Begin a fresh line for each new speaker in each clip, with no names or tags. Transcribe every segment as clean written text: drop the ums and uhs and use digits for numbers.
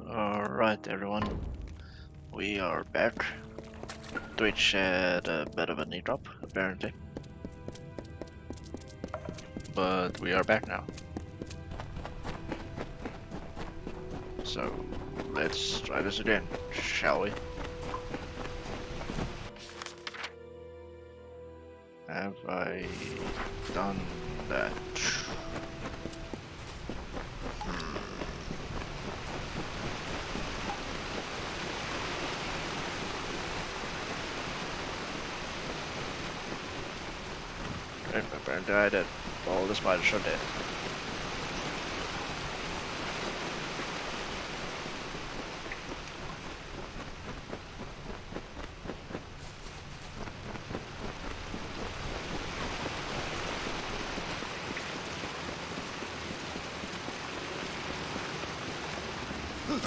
Alright everyone, we are back. Twitch had a bit of a knee drop, apparently. But we are back now. So, let's try this again, shall we? Have I done that? Apparently I did. All the spiders are dead.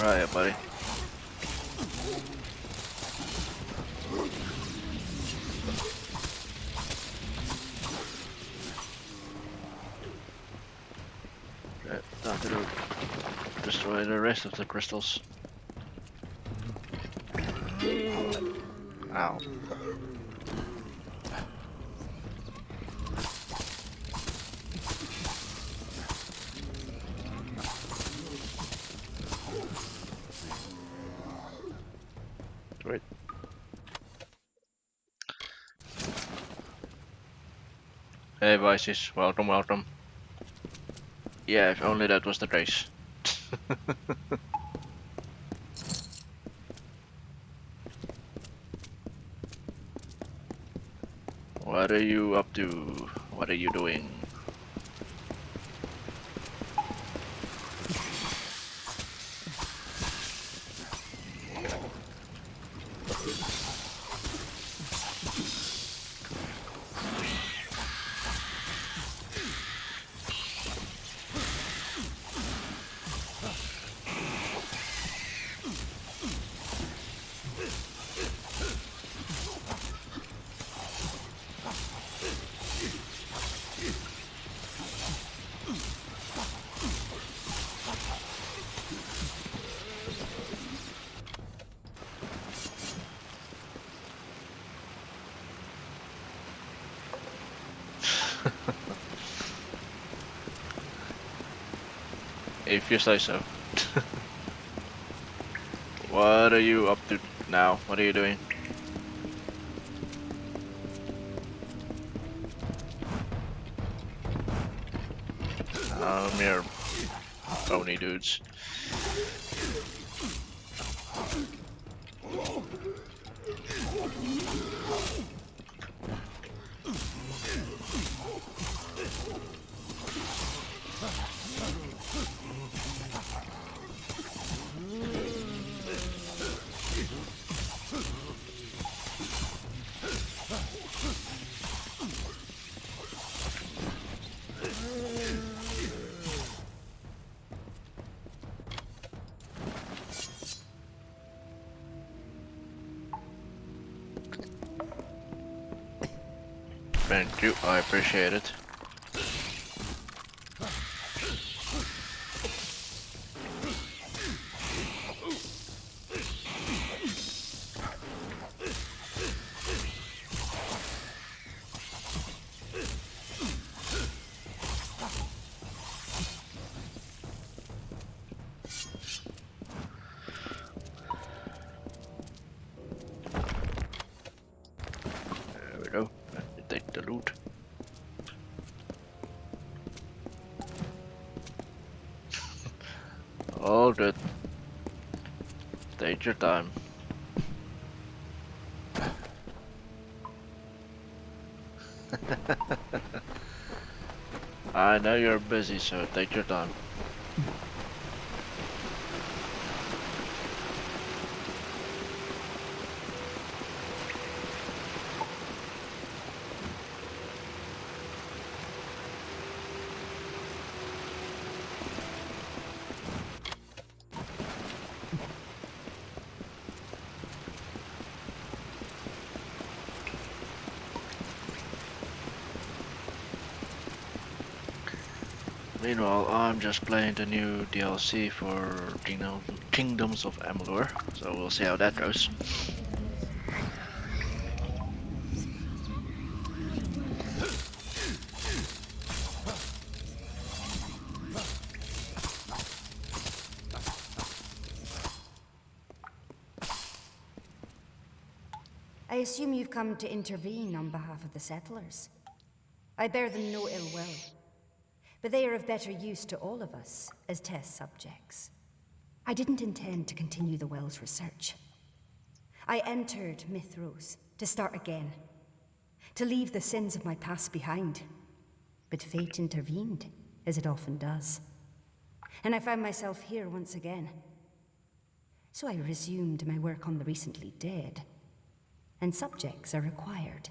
Right, buddy. Right, time to destroy the rest of the crystals. Ow. Wait. Hey Vices, welcome, welcome. Yeah, if only that was the case. What are you up to? What are you doing? If you say so. What are you up to now? What are you doing? Mere pony dudes. Thank you, I appreciate it. There we go. Let me take the loot. All good. Take your time. I know you're busy, so take your time. Meanwhile, I'm just playing the new DLC for Kingdoms of Amalur, so we'll see how that goes.
I assume you've come to intervene on behalf of the settlers. I bear them no ill will, but they are of better use to all of us as test subjects. I didn't intend to continue the well's research. I entered Mythros to start again, to leave the sins of my past behind. But fate intervened, as it often does. And I found myself here once again. So I resumed my work on the recently dead. And subjects are required.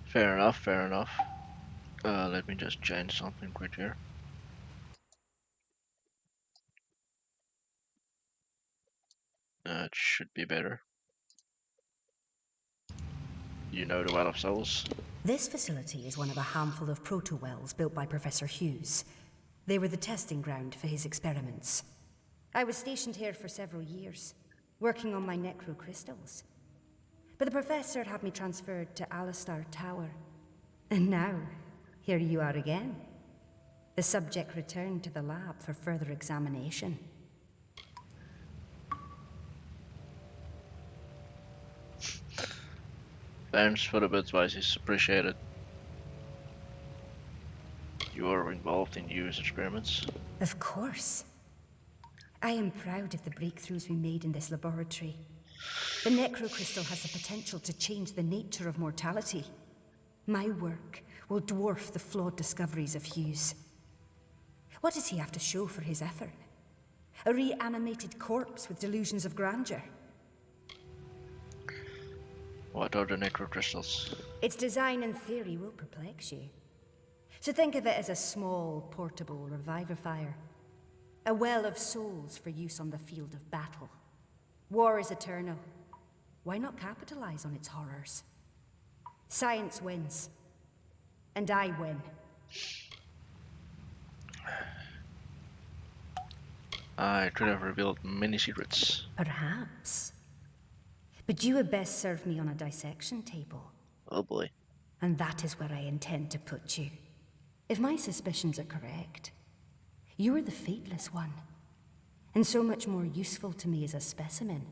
Fair enough, fair enough. Let me just change something quick here. It should be better. You know the Well of Souls?
This facility is one of a handful of proto-wells built by Professor Hughes. They were the testing ground for his experiments. I was stationed here for several years, working on my necrocrystals. But the professor had me transferred to Alistar Tower. And now, here you are again. The subject returned to the lab for further examination.
Thanks for the advice, it's appreciated. You are involved in Hughes experiments?
Of course. I am proud of the breakthroughs we made in this laboratory. The necrocrystal has the potential to change the nature of mortality. My work will dwarf the flawed discoveries of Hughes. What does he have to show for his effort? A reanimated corpse with delusions of grandeur?
What are the necrocrystals?
Its design and theory will perplex you. So think of it as a small, portable revivifier. A well of souls for use on the field of battle. War is eternal. Why not capitalize on its horrors? Science wins. And I win.
I could have revealed many secrets.
Perhaps. But you would best serve me on a dissection table.
Oh boy.
And that is where I intend to put you. If my suspicions are correct, you are the fateless one. And so much more useful to me as a specimen.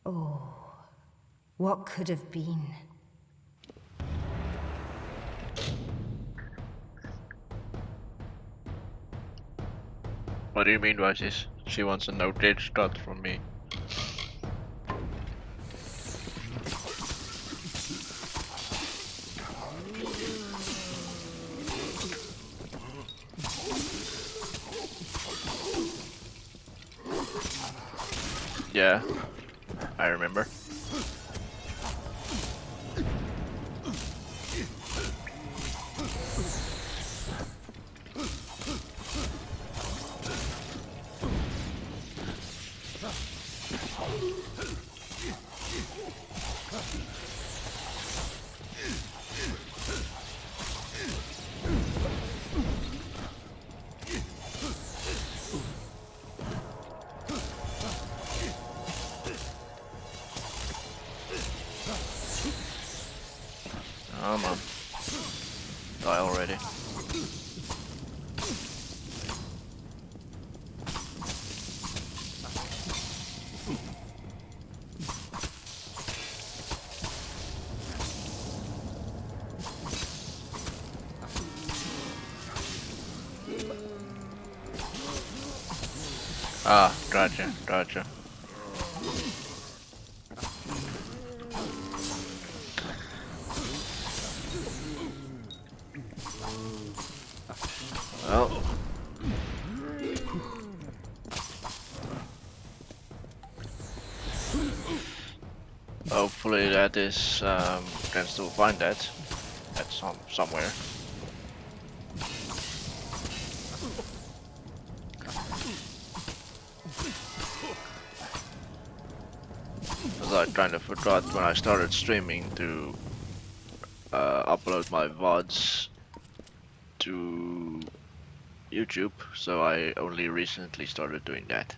Oh, what could have been?
What do you mean by this? She wants a no-date start from me. Yeah, I remember. Come on. Die already. Ah, gotcha, gotcha. Well, hopefully that is can still find that at somewhere. Because I kind of forgot when I started streaming to upload my VODs to YouTube, so I only recently started doing that.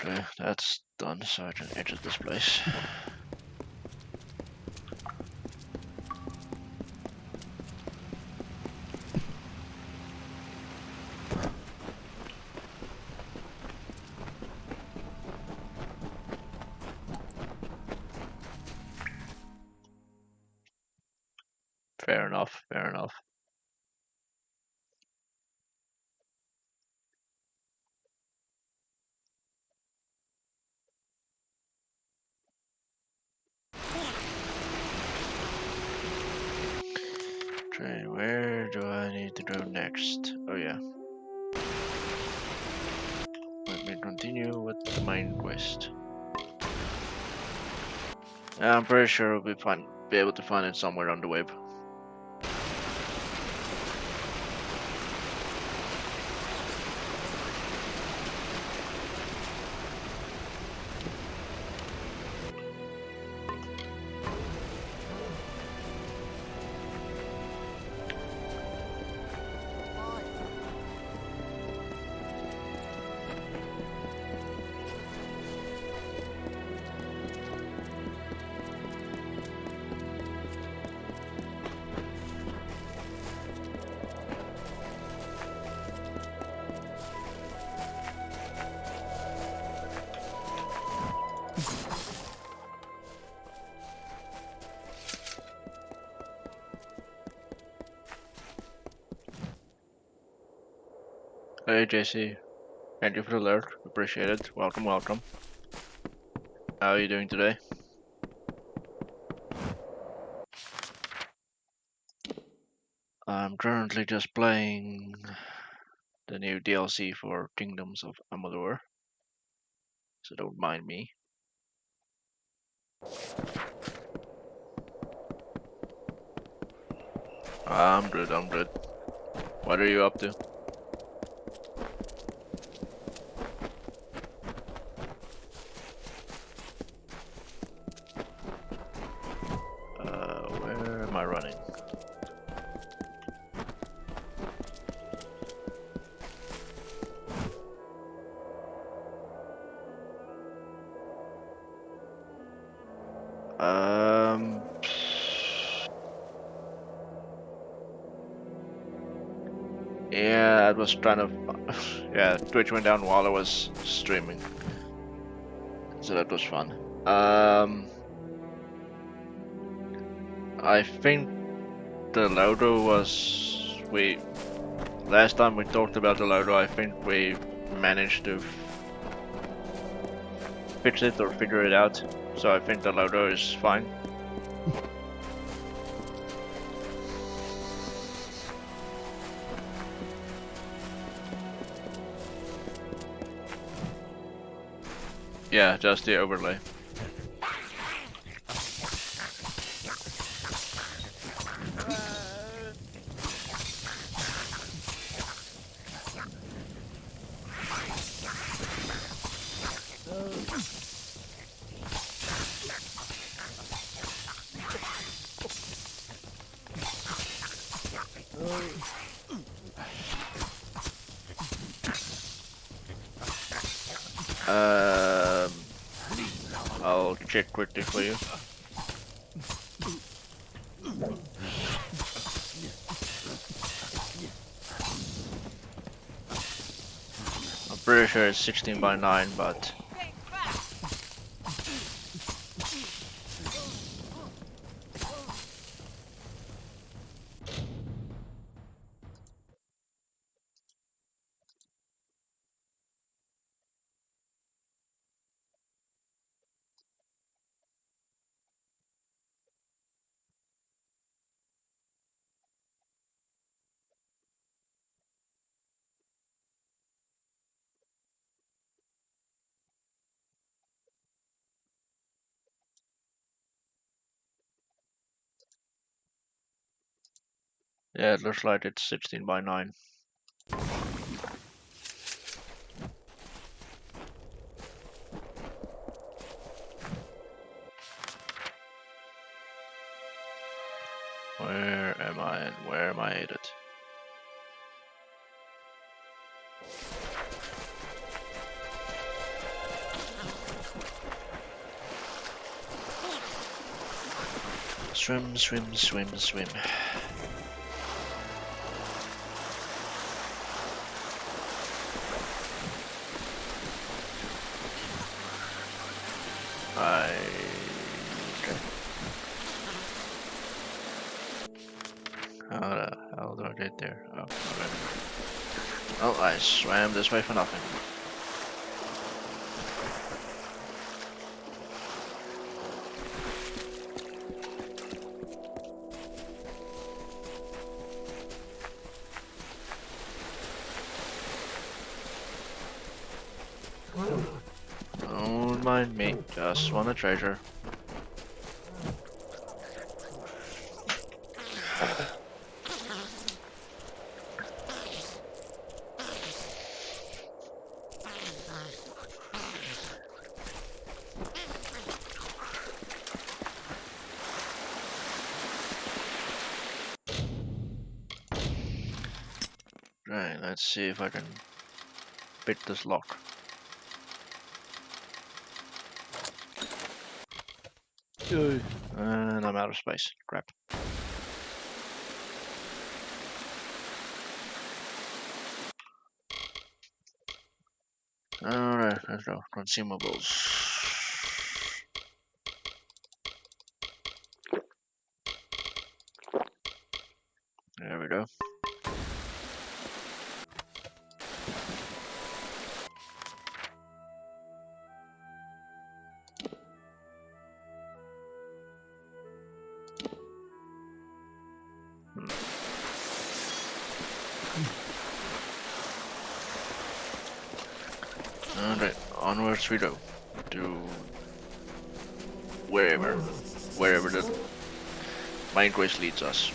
Okay, that's done, so I can exit this place. Fair enough, fair enough. Okay, where do I need to go next? Oh yeah. Let me continue with the main quest. I'm pretty sure we'll be able to find it somewhere on the web. Hey JC, thank you for the alert. Appreciate it. Welcome, welcome. How are you doing today? I'm currently just playing the new DLC for Kingdoms of Amalur, so don't mind me. I'm good, I'm good. What are you up to? Where am I running? Um, yeah, it was kind of, yeah, Twitch went down while I was streaming, so that was fun. I think the Lodo was, last time we talked about the Lodo, I think we managed to fix it or figure it out, so I think the Lodo is fine. Yeah, just the overlay. Um, I'll check quickly for you. I'm pretty sure it's 16 by 9, but Yeah, it looks like it's 16 by 9. Where am I and where am I headed? Swim, swim, swim, swim. Okay. How the hell do I get there? Oh, alright. Oh, I swam this way for nothing. Don't mind me, just want a treasure. Right, let's see if I can pick this lock. And I'm out of space. Crap. Alright, let's go. Consumables. There we go. Alright, onwards we go. To wherever the mind quest leads us.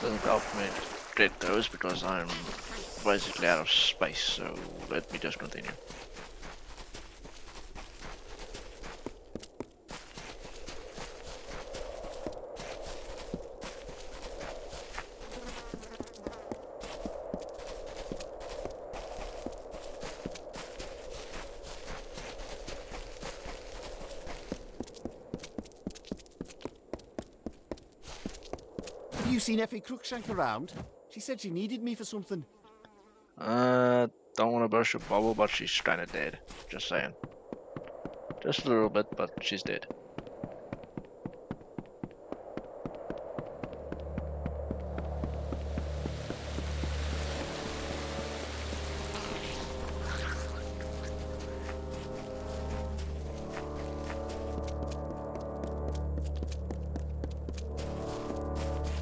Doesn't help me get those because I'm basically out of space, so let me just continue.
Have you seen Effie Cruikshank around? She said she needed me for something.
Don't want to burst your bubble, but she's kinda dead. Just saying. Just a little bit, but she's dead.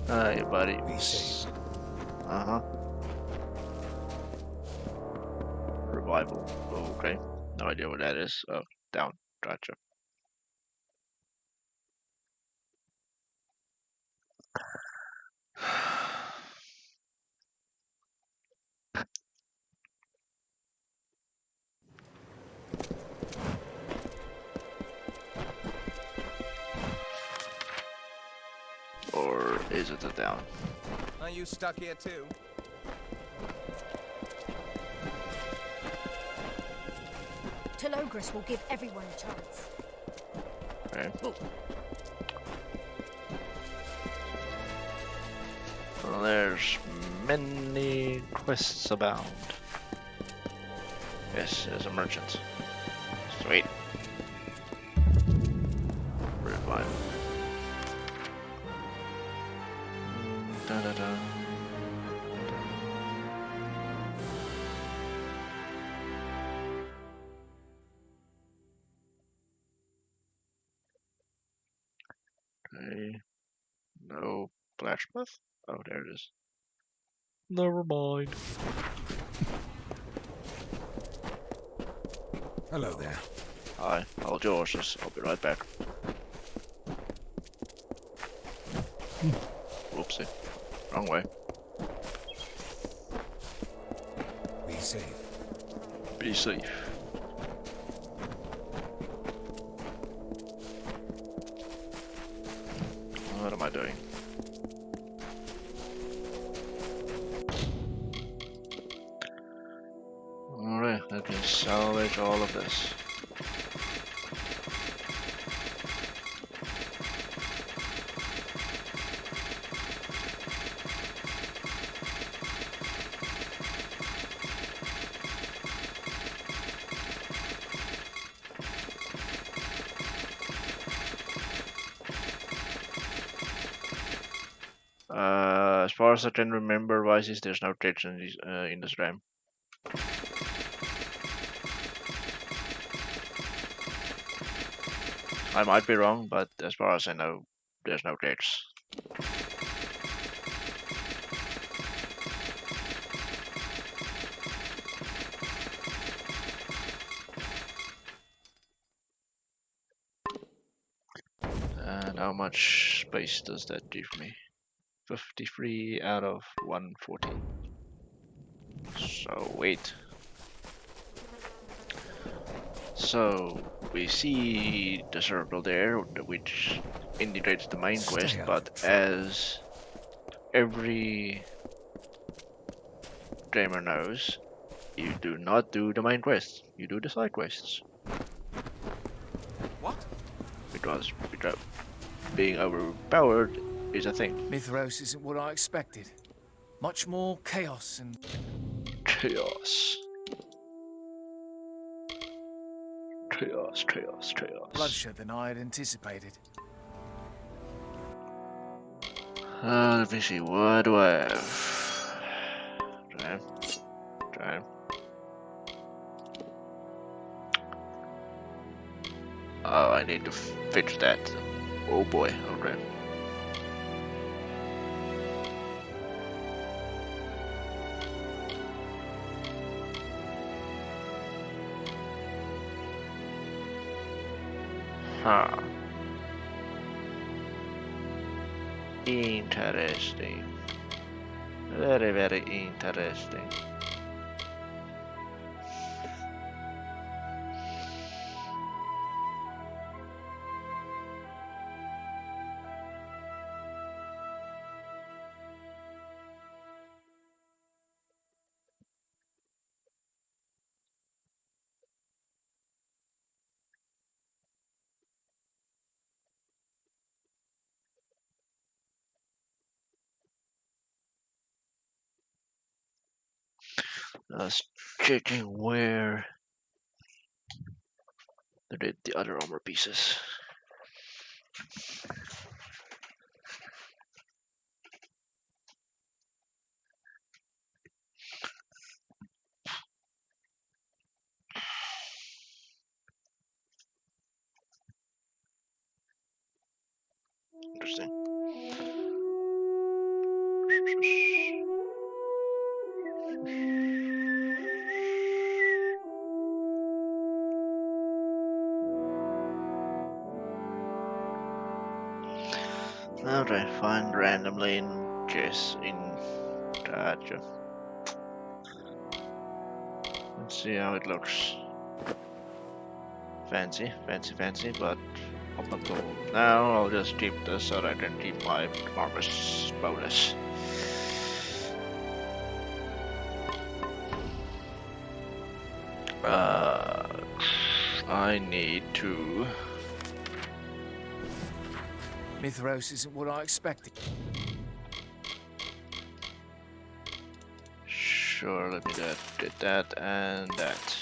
Hey, buddy.
Be safe.
Uh-huh. Revival. Okay. No idea what that is. Oh, down. Gotcha. Or is it a down?
Are you stuck here too?
Telogris will give everyone a chance.
Okay. Well, there's many quests abound. Yes, there's a merchant. Sweet. Pretty fine. Da da da. Okay. No blacksmith? Oh, there it is. Never mind.
Hello there.
Hi, hold your horses. I'll be right back. Whoopsie. Wrong way.
Be safe.
Be safe. What am I doing? Alright, let me salvage all of this. As far as I can remember, Vices, there's no tricks in this game. I might be wrong, but as far as I know, there's no tricks. And how much space does that give me? 53 out of 140. So wait. So we see the circle there, which indicates the main quest,
Stay out
but
of trouble.
as every gamer knows, you do not do the main quests. You do the side quests.
What?
Because being overpowered is a thing.
Mithros isn't what I expected. Much more chaos and
Chaos. Chaos, chaos, chaos.
bloodshed than I had anticipated.
Let me see, what do I have? Okay. Okay. Oh, I need to fix that. Oh boy, okay. Huh. Interesting. Very, very interesting. I was checking where they did the other armor pieces. Interesting. Okay, find randomly in case in gotcha. Let's see how it looks. Fancy, fancy, fancy, but up until now I'll just keep this so that I can keep my armor bonus. I need to
Mithros isn't what I expected.
Sure, let me did that and that.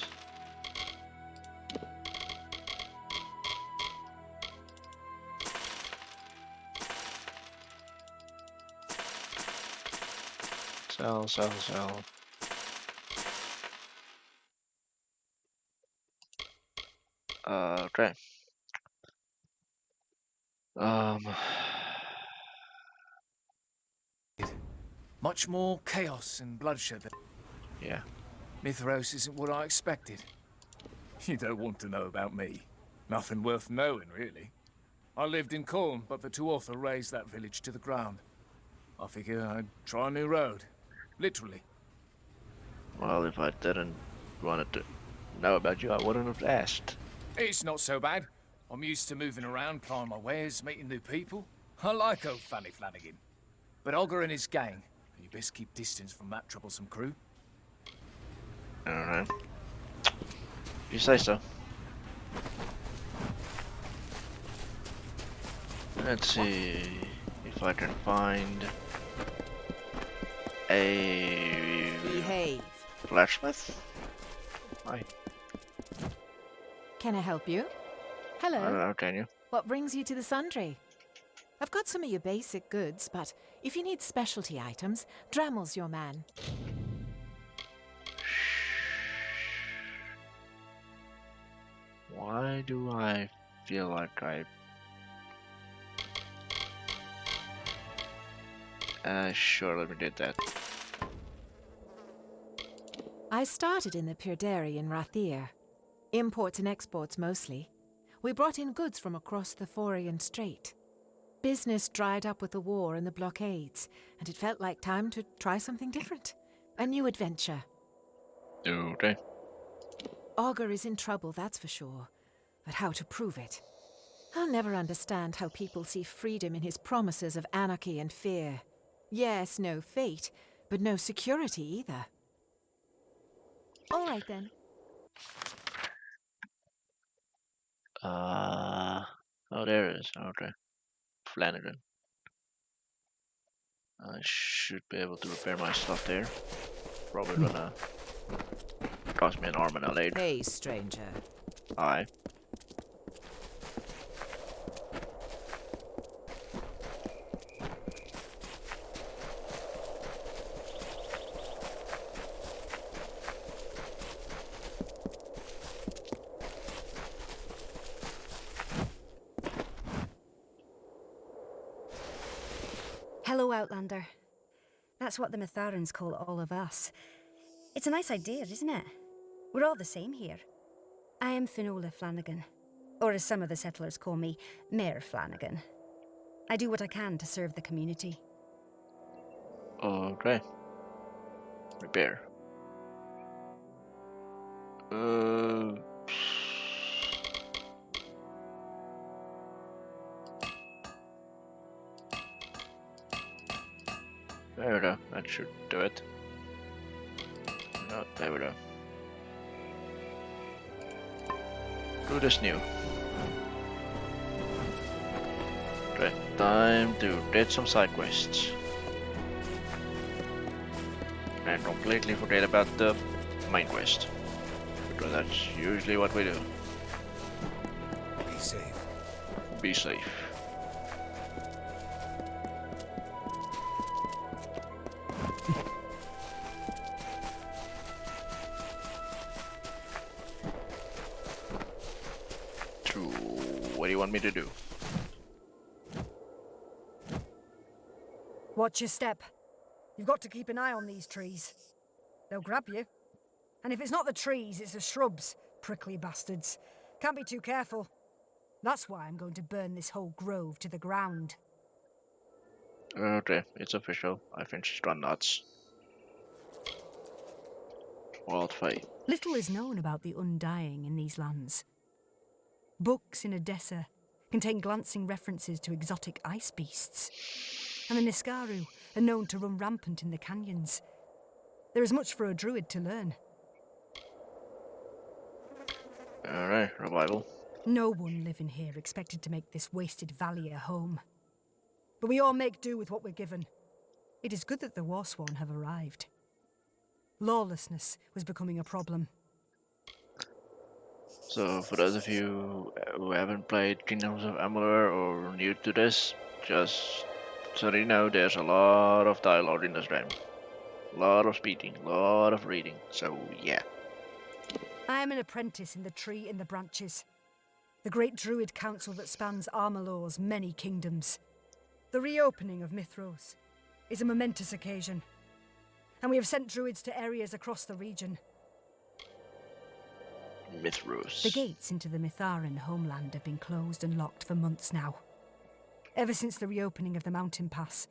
Sell, sell, sell. Okay. Um,
Much more chaos and bloodshed than
yeah.
Mithros isn't what I expected. You don't want to know about me. Nothing worth knowing, really. I lived in Corn, but the Tuatha razed that village to the ground. I figure I'd try a new road. Literally.
Well, if I didn't wanted to know about you, I wouldn't have asked.
It's not so bad. I'm used to moving around, plying my wares, meeting new people. I like old Fanny Flanagan. But Ogre and his gang, you best keep distance from that troublesome crew.
I don't know. You say so. Let's see if I can find a
Behave.
blacksmith. Hi.
Can I help you? Hello.
Can you?
What brings you to the Sundry? I've got some of your basic goods, but if you need specialty items, Dramel's your man.
Why do I feel like sure, let me do that.
I started in the Pure Dairy in Rathir. Imports and exports mostly. We brought in goods from across the Forian Strait. Business dried up with the war and the blockades, and it felt like time to try something different. A new adventure.
Okay.
Augur is in trouble, that's for sure. But how to prove it? I'll never understand how people see freedom in his promises of anarchy and fear. Yes, no fate, but no security either. All right then.
Oh, there it is. Okay. Flanagan. I should be able to repair my stuff there. Probably gonna cost me an arm and a leg.
Hey, stranger.
Aye.
Hello, Outlander. That's what the Mitharans call all of us. It's a nice idea, isn't it? We're all the same here. I am Finola Flanagan, or as some of the settlers call me, Mayor Flanagan. I do what I can to serve the community.
Okay. Repair. Uh. There we go. That should do it. No, there we go. Do this new. Okay, time to get some side quests. And completely forget about the main quest. Because that's usually what we do.
Be safe.
Be safe. What do you want me to do?
Watch your step. You've got to keep an eye on these trees. They'll grab you. And if it's not the trees, it's the shrubs, prickly bastards. Can't be too careful. That's why I'm going to burn this whole grove to the ground.
Okay, it's official. I think she's gone nuts. Wild fate.
Little is known about the Undying in these lands. Books in Odessa contain glancing references to exotic ice beasts. And the Niskaru are known to run rampant in the canyons. There is much for a druid to learn.
Alright, revival.
No one living here expected to make this wasted valley a home. but we all make do with what we're given. It is good that the Warsworn have arrived. Lawlessness was becoming a problem.
So for those of you who haven't played Kingdoms of Amalur or new to this, just so you know, there's a lot of dialogue in this game. A lot of speaking, a lot of reading, so yeah.
I am an apprentice in the tree in the branches, the great druid council that spans Amalur's many kingdoms. The reopening of Mithros is a momentous occasion, and we have sent druids to areas across the region.
Mithros.
The gates into the Mitharan homeland have been closed and locked for months now. Ever since the reopening of the mountain pass,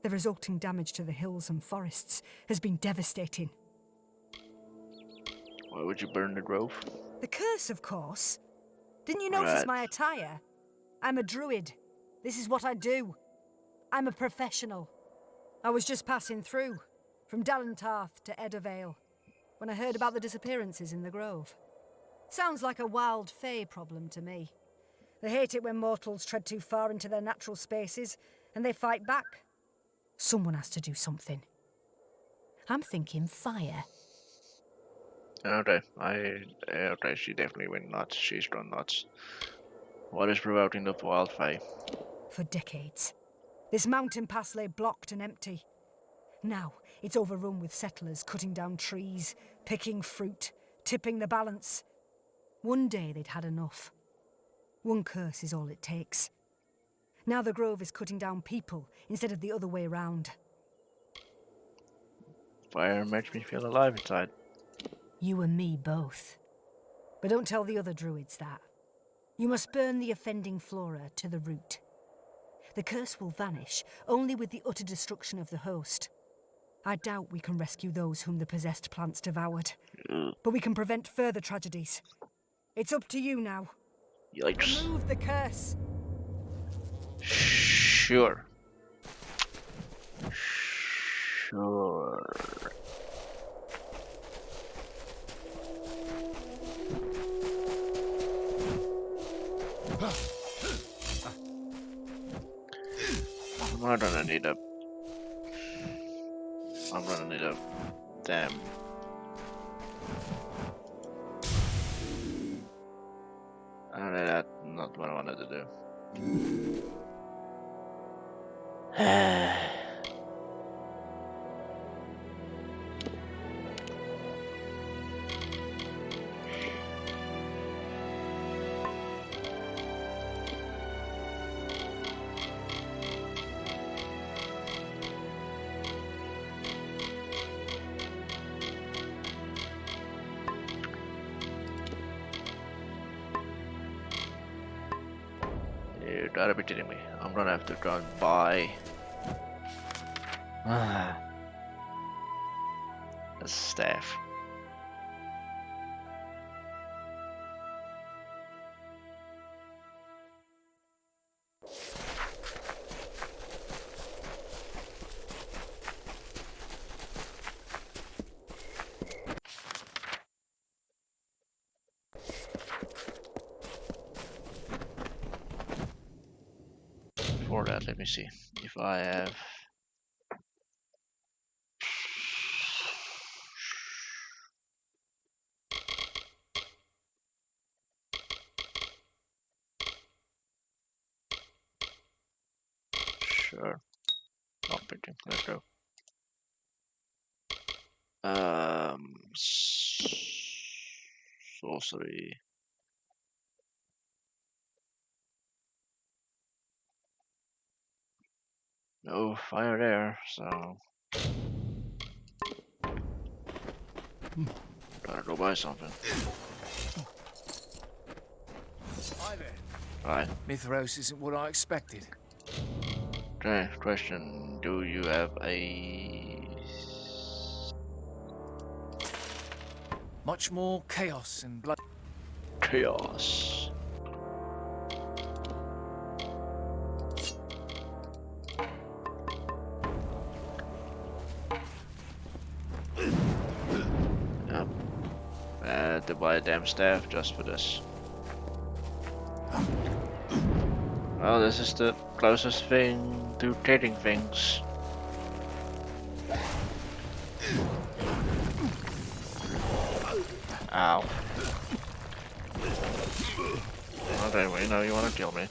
the resulting damage to the hills and forests has been devastating.
Why would you burn the grove?
The curse, of course. Didn't you notice my attire? I'm a druid. This is what I do. I'm a professional. I was just passing through, from Dalentarth to Eddervale, when I heard about the disappearances in the grove. Sounds like a wild fae problem to me. They hate it when mortals tread too far into their natural spaces, and they fight back. Someone has to do something. I'm thinking fire.
Okay, okay, she definitely went nuts. She's gone nuts. What is provoking the wildfire?
For decades, this mountain pass lay blocked and empty. Now, it's overrun with settlers cutting down trees, picking fruit, tipping the balance. One day they'd had enough. One curse is all it takes. Now the grove is cutting down people instead of the other way round.
Fire makes me feel alive inside.
You and me both. But don't tell the other druids that. You must burn the offending flora to the root. The curse will vanish only with the utter destruction of the host. I doubt we can rescue those whom the possessed plants devoured. But we can prevent further tragedies. It's up to you now.
Yikes.
Remove the curse.
Sure. Sure. I'm gonna need a... Damn. That's not what I wanted to do. You gotta be kidding me. I'm gonna have to go and buy a staff. Before that, let me see if I have. Sure. Not picking. Let's go. Sorcery. No fire there, so gotta go buy something.
Hi there.
Right.
Mithros isn't what I expected.
Okay, question. Do you have a...
Much more chaos and blood.
chaos? Yep. I had to buy a damn staff just for this. Well, this is the closest thing to trading things. Ow. Okay, we know you want to kill me.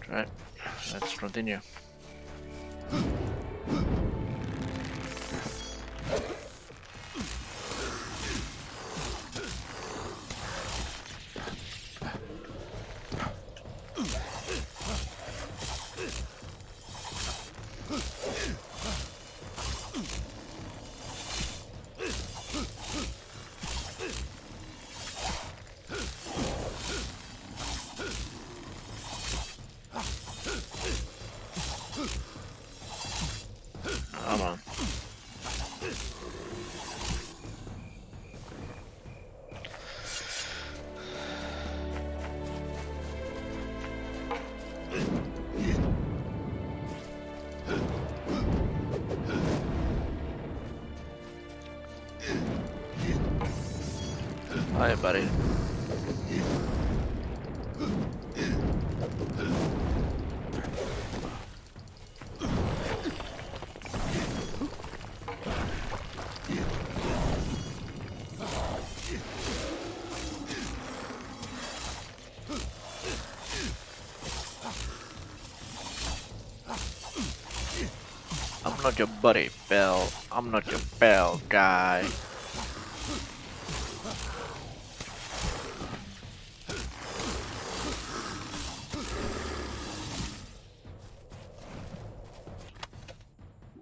Right, let's continue. Come on. Hi, buddy. I'm not your buddy, pal. I'm not your pal, guy.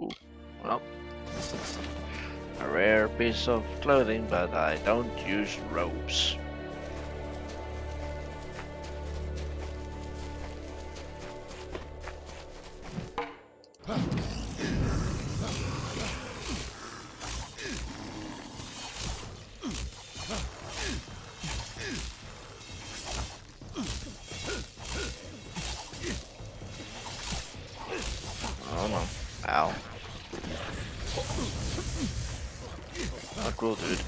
Ooh, well, a rare piece of clothing, but I don't use robes. Oh no. Ow. Not cool, dude.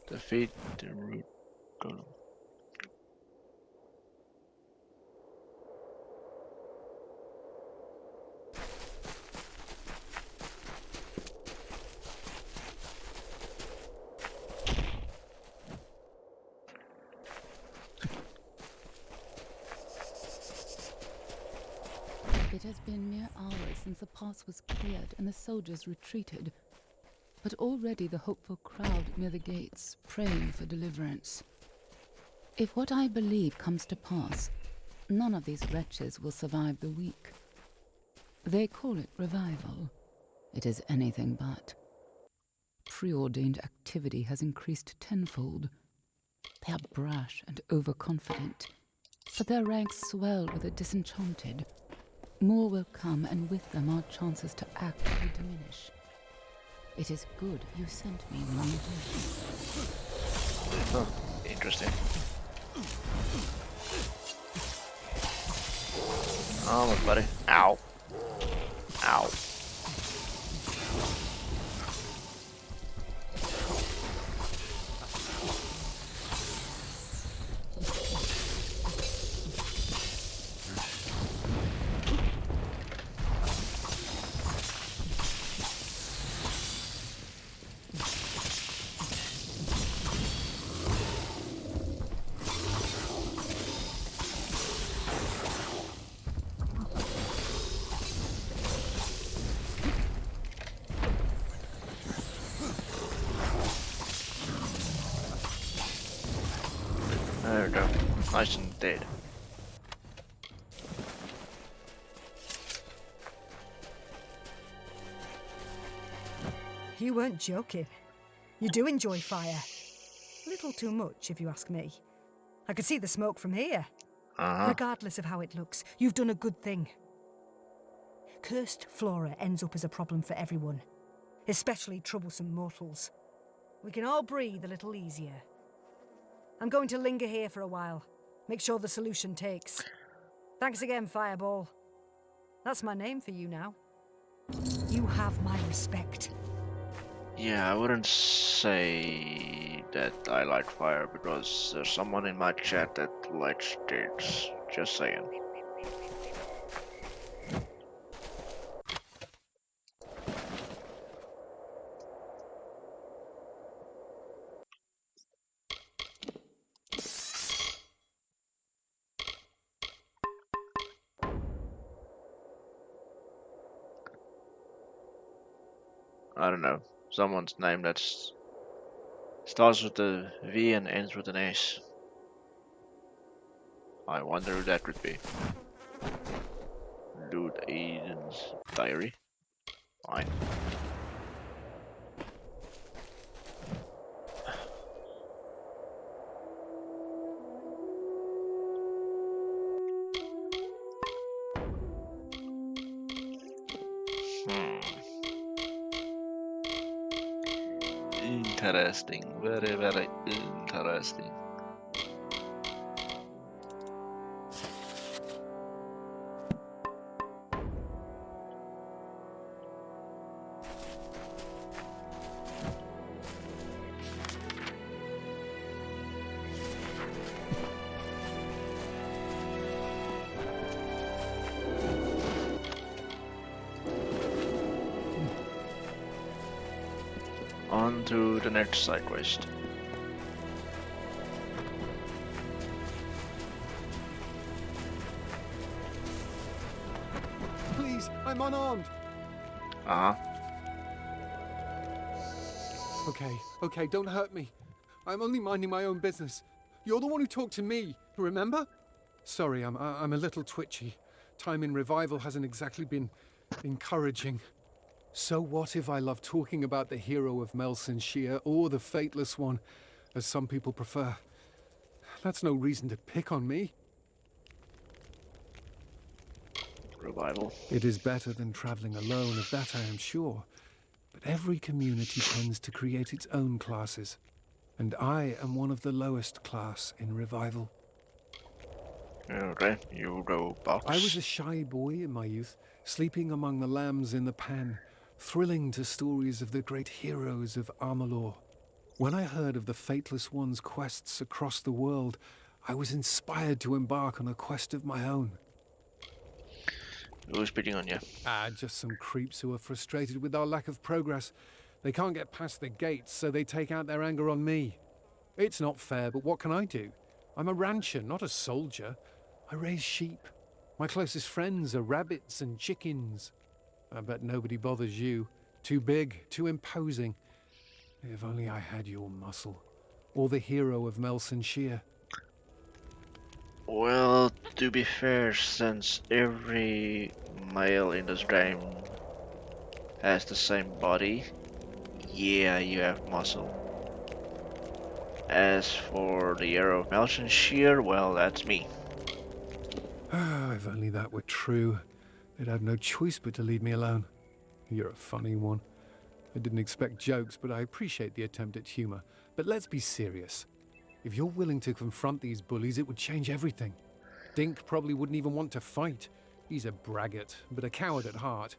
Defeat the root golem.
It has been mere hours since the pass was cleared and the soldiers retreated, but already the hopeful crowd near the gates, praying for deliverance. If what I believe comes to pass, none of these wretches will survive the week. They call it revival. It is anything but. Preordained activity has increased tenfold. They are brash and overconfident, but their ranks swell with the disenchanted. More will come, and with them our chances to act will diminish. It is good you sent me when you did.
Huh. Interesting. Almost, buddy. Ow. Ow. go. Nice and dead.
You weren't joking. You do enjoy fire. A little too much, if you ask me. I could see the smoke from here. Regardless of how it looks, you've done a good thing. Cursed flora ends up as a problem for everyone, especially troublesome mortals. We can all breathe a little easier. I'm going to linger here for a while. Make sure the solution takes. Thanks again, Fireball. That's my name for you now. You have my respect.
Yeah, I wouldn't say that I like fire because there's someone in my chat that likes sticks. Just saying. I don't know. Someone's name that's starts with a V and ends with an S. I wonder who that could be. Dude Aiden's diary. Fine. Interesting. Very, very interesting. On to the next side quest.
Please, I'm unarmed.
Uh-huh.
Okay, don't hurt me. I'm only minding my own business. You're the one who talked to me, remember? Sorry, I'm a little twitchy. Time in revival hasn't exactly been encouraging. So what if I love talking about the hero of Melsenshire or the Fateless One, as some people prefer? That's no reason to pick on me.
Revival.
It is better than traveling alone, of that I am sure. But every community tends to create its own classes. And I am one of the lowest class in revival.
Okay, you go box.
I was a shy boy in my youth, sleeping among the lambs in the pen, thrilling to stories of the great heroes of Amalur. When I heard of the Fateless One's quests across the world, I was inspired to embark on a quest of my own.
Who's beating on you?
Just some creeps who are frustrated with our lack of progress. They can't get past the gates, so they take out their anger on me. It's not fair, but what can I do? I'm a rancher, not a soldier. I raise sheep. My closest friends are rabbits and chickens. I bet nobody bothers you. Too big, too imposing. If only I had your muscle. Or the hero of Melsenshire.
Well, to be fair, since every male in this game has the same body, yeah, you have muscle. As for the hero of Melsenshire, well, that's me.
If only that were true. They'd have no choice but to leave me alone. You're a funny one. I didn't expect jokes, but I appreciate the attempt at humor. But let's be serious. If you're willing to confront these bullies, it would change everything. Dink probably wouldn't even want to fight. He's a braggart, but a coward at heart.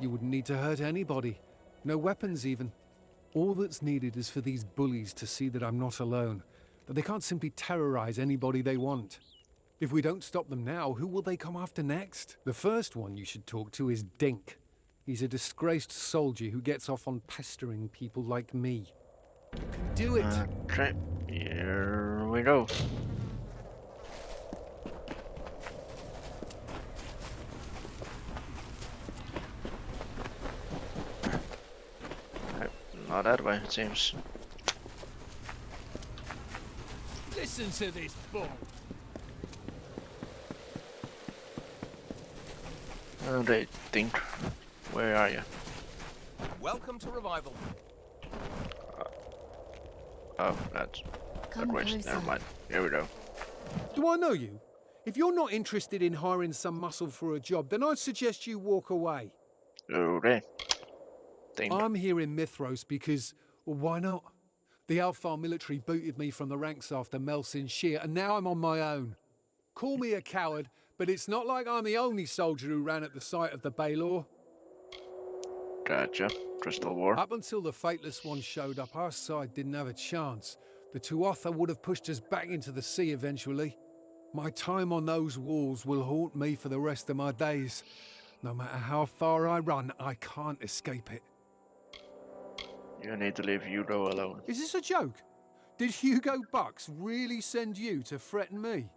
You wouldn't need to hurt anybody. No weapons even. All that's needed is for these bullies to see that I'm not alone. That they can't simply terrorize anybody they want. If we don't stop them now, who will they come after next? The first one you should talk to is Dink. He's a disgraced soldier who gets off on pestering people like me. You can do it!
Okay, here we go. Not that way, it seems.
Listen to this bull.
They think. Where are you?
Welcome to Revival.
Oh, that's
Come
that waste. Never
closer.
mind. Here we go.
Do I know you? If you're not interested in hiring some muscle for a job, then I'd suggest you walk away.
Okay. Think.
I'm here in Mithros because, well, why not? The Alpha military booted me from the ranks after Melsin Shear, and now I'm on my own. Call me a coward, but it's not like I'm the only soldier who ran at the sight of the Baylor.
Gotcha. Crystal War.
Up until the Fateless One showed up, our side didn't have a chance. The Tuatha would have pushed us back into the sea eventually. My time on those walls will haunt me for the rest of my days. No matter how far I run, I can't escape it.
You need to leave Hugo alone.
Is this a joke? Did Hugo Bucks really send you to threaten me?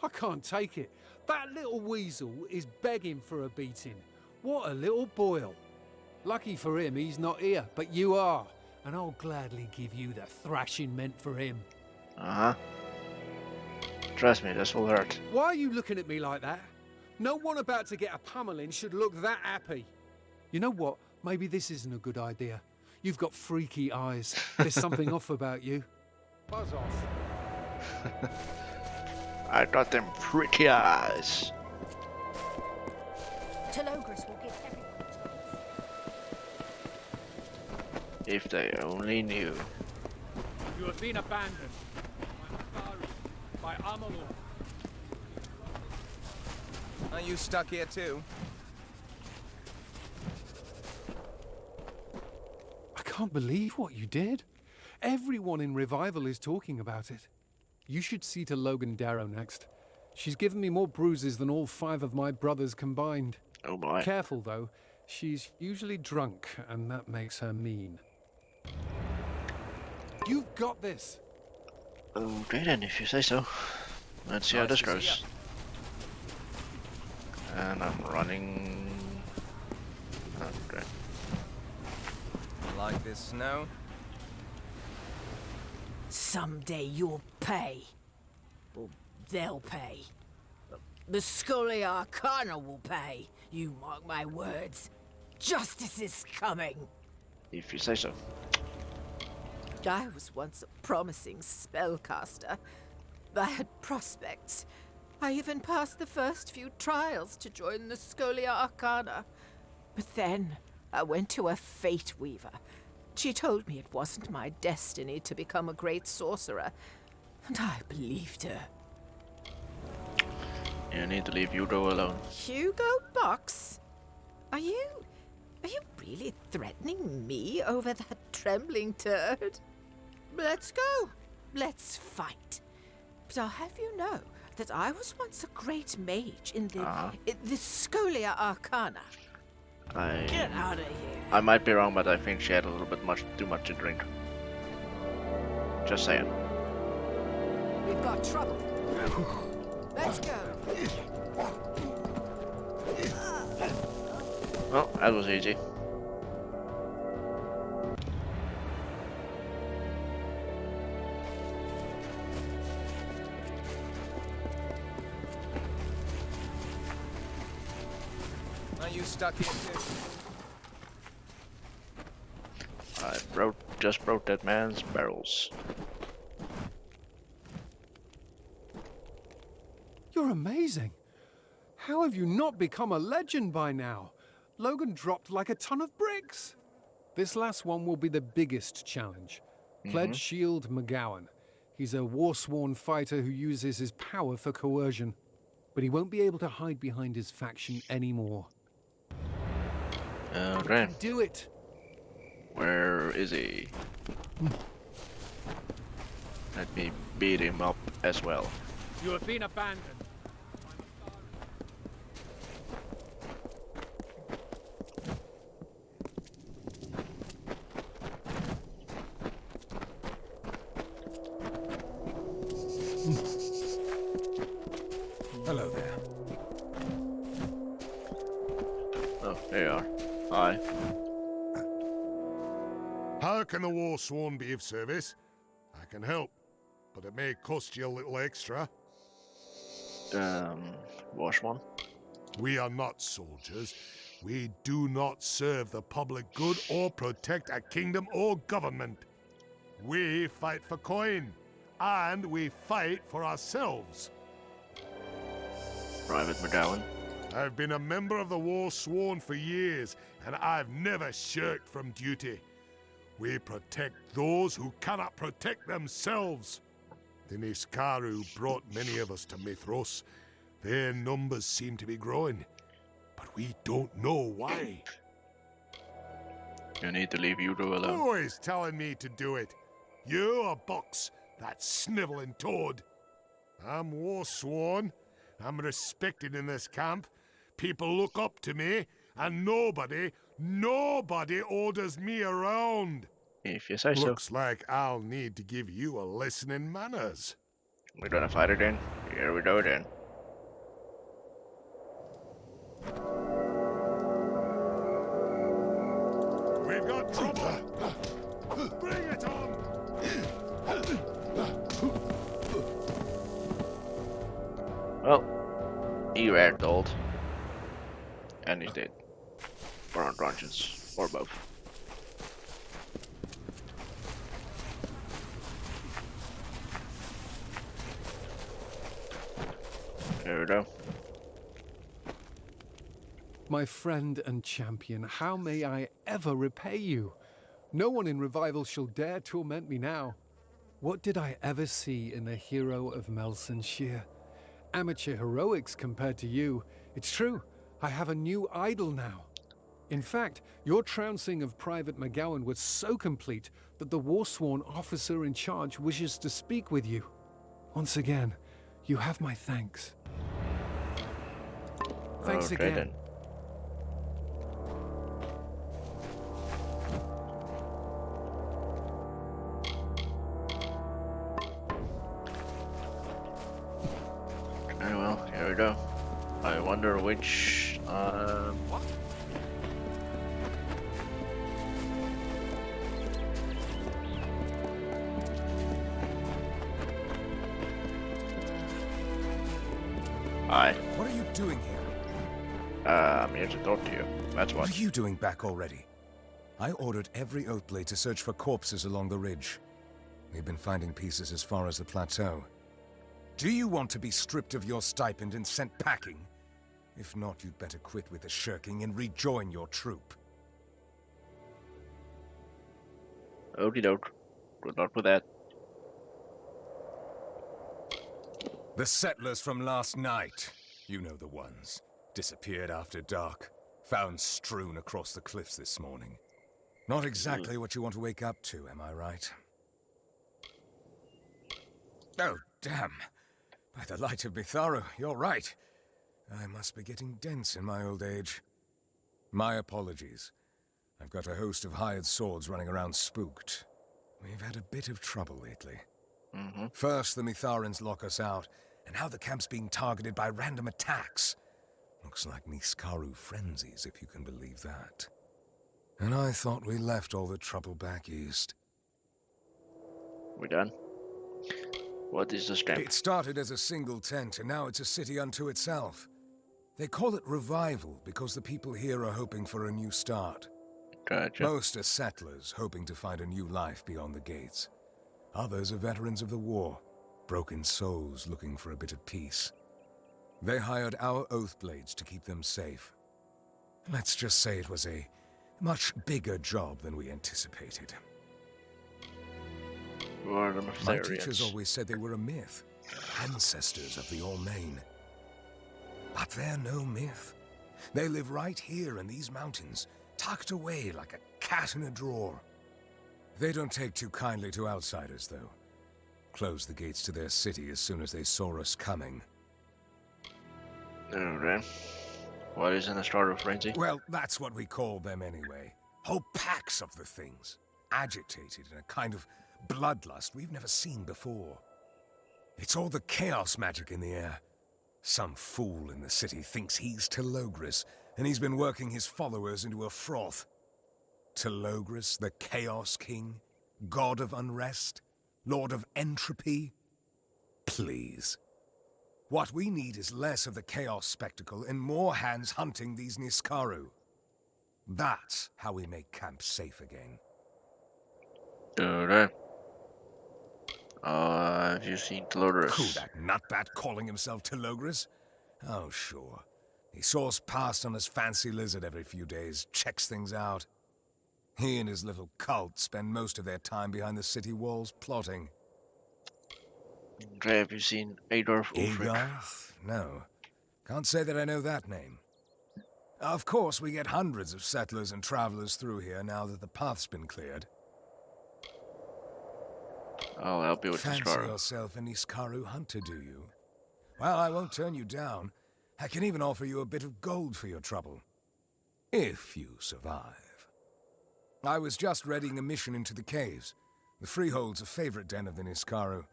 I can't take it. That little weasel is begging for a beating. What a little boil. Lucky for him, he's not here, but you are. And I'll gladly give you the thrashing meant for him.
Uh-huh. Trust me, this will hurt.
Why are you looking at me like that? No one about to get a pummeling should look that happy. You know what? Maybe this isn't a good idea. You've got freaky eyes. There's something off about you. Buzz off.
I got them pretty eyes.
Telogris will give everyone a chance.
If they only knew.
You have been abandoned by Amalur.
Are you stuck here too?
I can't believe what you did. Everyone in Revival is talking about it. You should see to Logan Darrow next. She's given me more bruises than all 5 of my brothers combined.
Oh boy.
Careful though, she's usually drunk and that makes her mean. You've got this.
Okay then, if you say so. Let's see how this goes. And I'm running. Okay.
Like this snow?
Someday you'll pay. Or they'll pay. The Scholia Arcana will pay. You mark my words. Justice is coming.
If you say so.
I was once a promising spellcaster. I had prospects. I even passed the first few trials to join the Scholia Arcana. But then I went to a Fate Weaver. She told me it wasn't my destiny to become a great sorcerer, and I believed her.
You need to leave Hugo alone.
Hugo Box? Are you really threatening me over that trembling turd? Let's go. Let's fight. But I'll have you know that I was once a great mage in the Scholia Arcana. Get out of here.
I might be wrong, but I think she had a little bit too much to drink. Just saying.
We've got trouble. Let's go.
Well, that was easy.
Are you stuck here too?
I just broke that man's barrels.
You're amazing. How have you not become a legend by now? Logan dropped like a ton of bricks. This last one will be the biggest challenge. Pledge Shield McGowan. He's a war-sworn fighter who uses his power for coercion. But he won't be able to hide behind his faction anymore.
Okay.
Do it.
Where is he? Let me beat him up as well.
You have been abandoned.
Hello there.
Oh, there you are. Hi.
How can the Warsworn be of service? I can help, but it may cost you a little extra.
Wash one.
We are not soldiers. We do not serve the public good or protect a kingdom or government. We fight for coin, and we fight for ourselves.
Private McGowan.
I've been a member of the Fatesworn for years, and I've never shirked from duty. We protect those who cannot protect themselves. The Niskaru brought many of us to Mithros. Their numbers seem to be growing, but we don't know why.
You need to leave Udo alone.
Who is telling me to do it? You or Box, that sniveling toad? I'm Fatesworn. I'm respected in this camp. People look up to me, and nobody orders me around.
If you say so.
Looks like I'll need to give you a lesson in manners.
We're gonna fight again. Here we go then.
We've got trouble! Bring it on!
Well, he ran old. And he's dead. Or unconscious. Or both. There we go.
My friend and champion, how may I ever repay you? No one in Revival shall dare torment me now. What did I ever see in the hero of Melsenshire? Amateur heroics compared to you. It's true, I have a new idol now. In fact, your trouncing of Private McGowan was so complete that the Fatesworn officer in charge wishes to speak with you. Once again, you have my thanks. Thanks
Okay,
again.
then. Very well, here we go. I wonder which Hi.
What are you doing here?
I'm here to talk to you. That's
What
what.
are you doing back already? I ordered every Oathblade to search for corpses along the ridge. We've been finding pieces as far as the plateau. Do you want to be stripped of your stipend and sent packing? If not, you'd better quit with the shirking and rejoin your troop.
Okie doke. Good luck with that.
The settlers from last night, you know the ones, disappeared after dark, found strewn across the cliffs this morning. Not exactly what you want to wake up to, am I right? Oh, damn. By the light of Mitharu, you're right. I must be getting dense in my old age. My apologies. I've got a host of hired swords running around spooked. We've had a bit of trouble lately. First, the Mitharans lock us out, and now the camp's being targeted by random attacks. Looks like Niskaru frenzies, if you can believe that. And I thought we left all the trouble back east.
We done? What is this camp?
It started as a single tent, and now it's a city unto itself. They call it Revival because the people here are hoping for a new start.
Gotcha.
Most are settlers hoping to find a new life beyond the gates. Others are veterans of the war, broken souls looking for a bit of peace. They hired our Oathblades to keep them safe. Let's just say it was a much bigger job than we anticipated.
Who are the
My teachers
Metharians?
always said they were a myth, ancestors of the All-Main. But they're no myth. They live right here in these mountains, tucked away like a cat in a drawer. They don't take too kindly to outsiders, though. Closed the gates to their city as soon as they saw us coming.
Okay. What is in a starter frenzy?
Well, that's what we call them anyway. Whole packs of the things. Agitated in a kind of bloodlust we've never seen before. It's all the chaos magic in the air. Some fool in the city thinks he's Telogris, and he's been working his followers into a froth. Telogris, the Chaos King, God of Unrest, Lord of Entropy. Please. What we need is less of the chaos spectacle and more hands hunting these Niskaru. That's how we make camp safe again.
Okay. Have you seen
Who,
Dolores?
that nutbat calling himself Telogris? Oh, sure. He soars past on his fancy lizard every few days, checks things out. He and his little cult spend most of their time behind the city walls plotting.
Okay, have you seen Adolf Ulfric?
Agarth? No. Can't say that I know that name. Of course, we get hundreds of settlers and travelers through here now that the path's been cleared.
I'll help you with
Fancy
Niskaru.
yourself an Iskaru hunter, do you? Well, I won't turn you down. I can even offer you a bit of gold for your trouble. If you survive. I was just readying a mission into the caves. The Freehold's a favorite den of the Niskaru.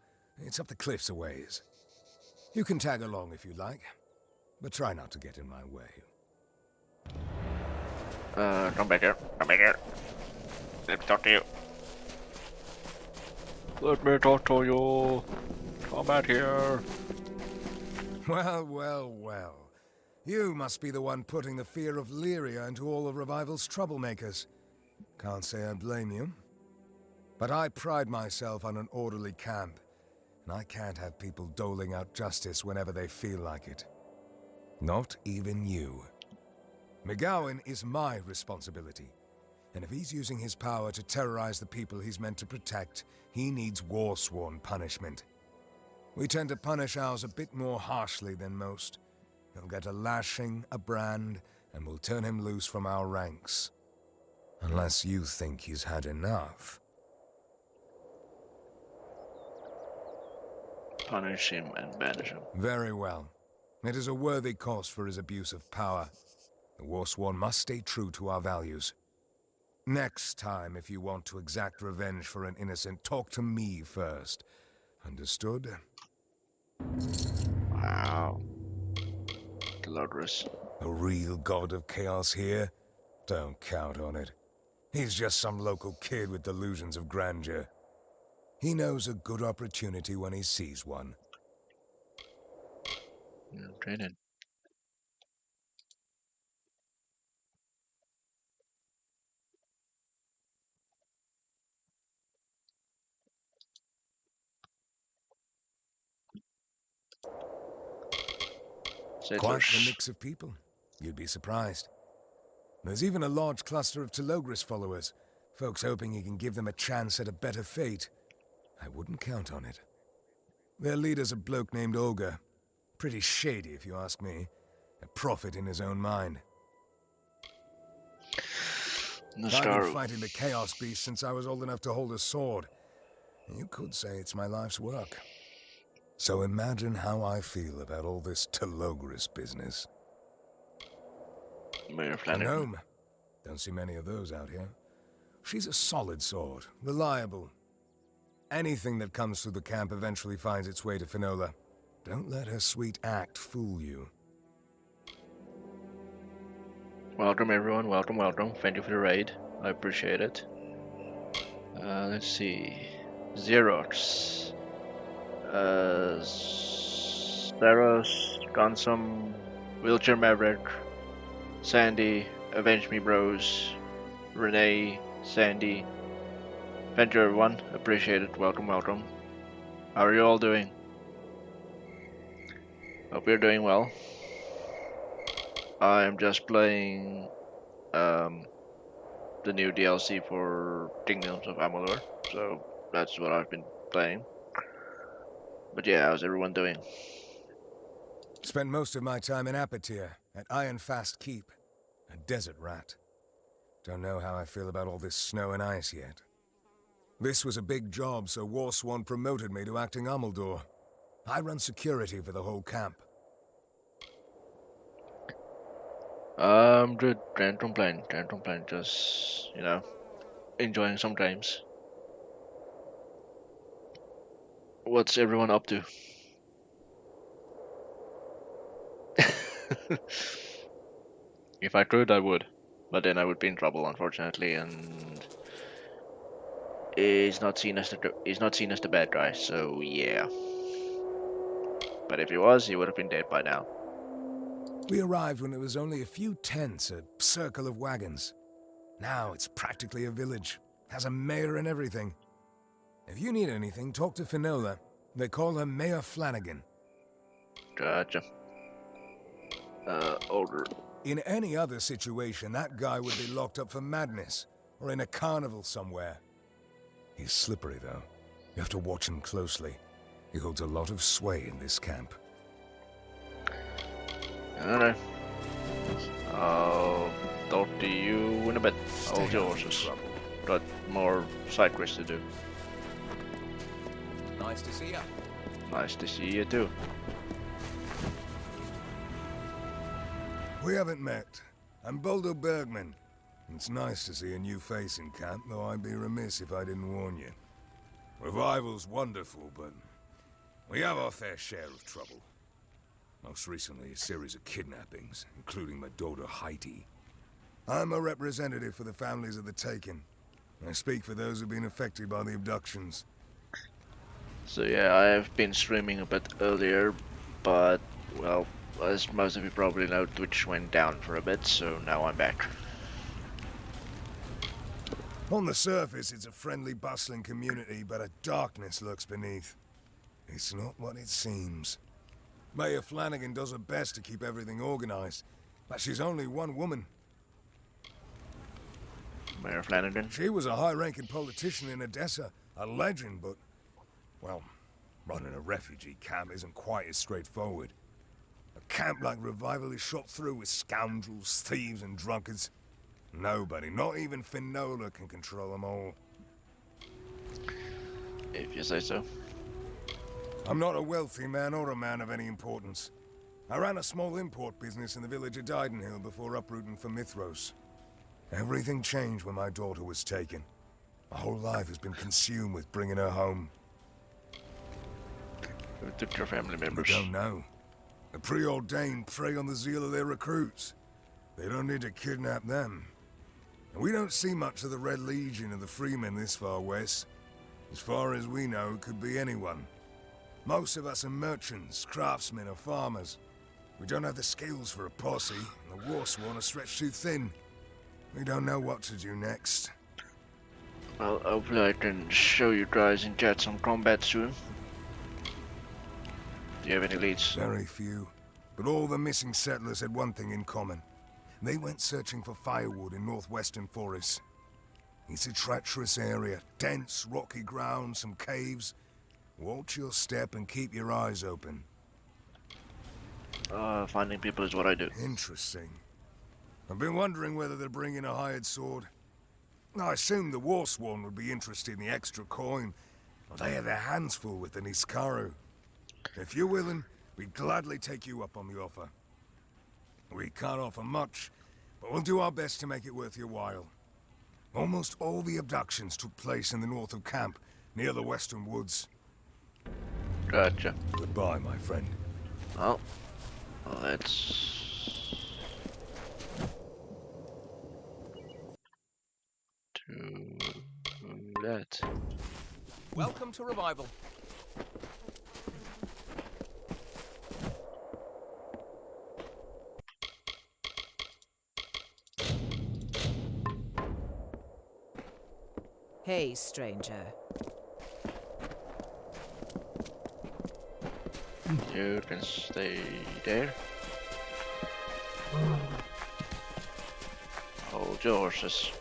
It's up the cliffs a ways. You can tag along if you like, but try not to get in my way.
Come back here. Come back here. Let me talk to you. Let me talk to you. Come back here.
Well, well, well. You must be the one putting the fear of Lyria into all of Revival's troublemakers. Can't say I blame you. But I pride myself on an orderly camp, and I can't have people doling out justice whenever they feel like it. Not even you. McGowan is my responsibility, and if he's using his power to terrorize the people he's meant to protect, he needs Fatesworn punishment. We tend to punish ours a bit more harshly than most. He'll get a lashing, a brand, and we'll turn him loose from our ranks. Unless you think he's had enough.
Punish him and banish him.
Very well. It is a worthy cause for his abuse of power. The Fatesworn must stay true to our values. Next time, if you want to exact revenge for an innocent, talk to me first. Understood?
Wow. Dolores.
A real god of chaos here? Don't count on it. He's just some local kid with delusions of grandeur. He knows a good opportunity when he sees one.
Okay then.
Quite the
Settlers.
mix of people. You'd be surprised. There's even a large cluster of Telogris followers. Folks hoping he can give them a chance at a better fate. I wouldn't count on it. Their leader's a bloke named Olga. Pretty shady, if you ask me. A prophet in his own mind. I've been
Niskaru.
fighting the Chaos Beast since I was old enough to hold a sword. You could say it's my life's work. So imagine how I feel about all this Telogris business.
Mayor
A
Flanagan.
gnome. Don't see many of those out here. She's a solid sword, reliable. Anything that comes through the camp eventually finds its way to Finola. Don't let her sweet act fool you.
Welcome everyone, welcome, welcome. Thank you for the raid. I appreciate it. Let's see. Xerox. Saros, Gunsum, Wheelchair Maverick, Sandy, Avenge Me Bros, Renee, Sandy. Thank you everyone, appreciate it, welcome, welcome. How are you all doing? Hope you're doing well. I'm just playing the new DLC for Kingdoms of Amalur, so that's what I've been playing. But yeah, how's everyone doing?
Spent most of my time in Apatir, at Ironfast Keep. A desert rat. Don't know how I feel about all this snow and ice yet. This was a big job, so Fatesworn promoted me to acting Amalur. I run security for the whole camp.
Good, can't complain, just, you know, enjoying some games. What's everyone up to? If I could, I would. But then I would be in trouble, unfortunately, and he's not seen as the bad guy, so yeah. But if he was, he would have been dead by now.
We arrived when it was only a few tents, a circle of wagons. Now it's practically a village. Has a mayor and everything. If you need anything, talk to Finola. They call her Mayor Flanagan.
Gotcha. Older.
In any other situation, that guy would be locked up for madness, or in a carnival somewhere. He's slippery, though. You have to watch him closely. He holds a lot of sway in this camp.
Alright. I'll talk to you in a bit. Hold
Stay
your
out of
horses.
trouble.
Got more side quests to do.
Nice to see you.
Nice to see you too.
We haven't met. I'm Boldo Bergman. It's nice to see a new face in camp, though I'd be remiss if I didn't warn you. Revival's wonderful, but we have our fair share of trouble. Most recently, a series of kidnappings, including my daughter Heidi. I'm a representative for the families of the taken. I speak for those who've been affected by the abductions.
So yeah, I have been streaming a bit earlier, but well, as most of you probably know, Twitch went down for a bit, so now I'm back.
On the surface, it's a friendly, bustling community, but a darkness lurks beneath. It's not what it seems. Mayor Flanagan does her best to keep everything organized, but she's only one woman.
Mayor Flanagan?
She was a high-ranking politician in Odessa, a legend, but, well, running a refugee camp isn't quite as straightforward. A camp like Revival is shot through with scoundrels, thieves, and drunkards. Nobody, not even Finola, can control them all.
If you say so.
I'm not a wealthy man or a man of any importance. I ran a small import business in the village of Didenhill before uprooting for Mithros. Everything changed when my daughter was taken. My whole life has been consumed with bringing her home.
Who took your family
We
members?
don't know. The preordained prey on the zeal of their recruits. They don't need to kidnap them. And we don't see much of the Red Legion of the Freemen this far west. As far as we know, it could be anyone. Most of us are merchants, craftsmen, or farmers. We don't have the skills for a posse, and the Warsworn are stretched too thin. We don't know what to do next.
Well, hopefully I can show you guys in chat some combat soon. Do you have any leads?
Very few. But all the missing settlers had one thing in common. They went searching for firewood in northwestern forests. It's a treacherous area. Dense, rocky ground, some caves. Watch your step and keep your eyes open.
Finding people is what I do.
Interesting. I've been wondering whether they're bringing a hired sword. I assume the Warsworn would be interested in the extra coin. Well, they have their hands full with the Niskaru. If you're willing, we'd gladly take you up on the offer. We can't offer much, but we'll do our best to make it worth your while. Almost all the abductions took place in the north of camp, near the western woods.
Gotcha.
Goodbye, my friend.
Well, let's do that.
Welcome to Revival.
Hey, stranger.
You can stay there. Hold your horses.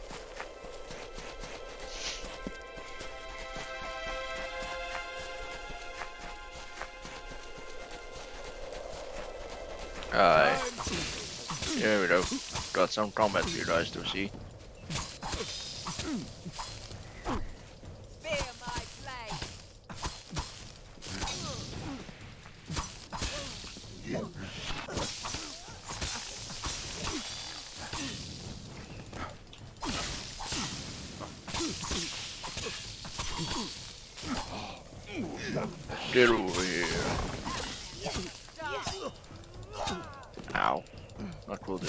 Aye. Here we go. Got some combat for you guys to see. Get over here. Ow. That will do.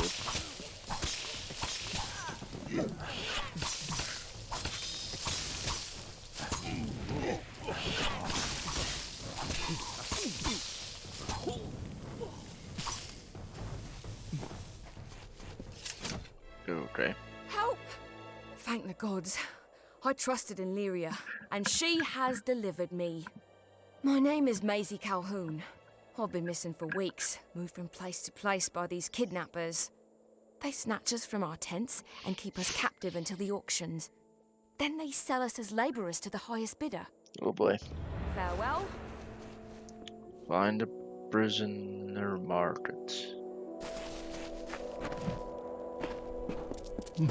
Thank the gods. I trusted in Lyria, and she has delivered me. My name is Maisie Calhoun. I've been missing for weeks, moved from place to place by these kidnappers. They snatch us from our tents and keep us captive until the auctions. Then they sell us as labourers to the highest bidder.
Oh boy.
Farewell.
Find the prisoner market. Okay.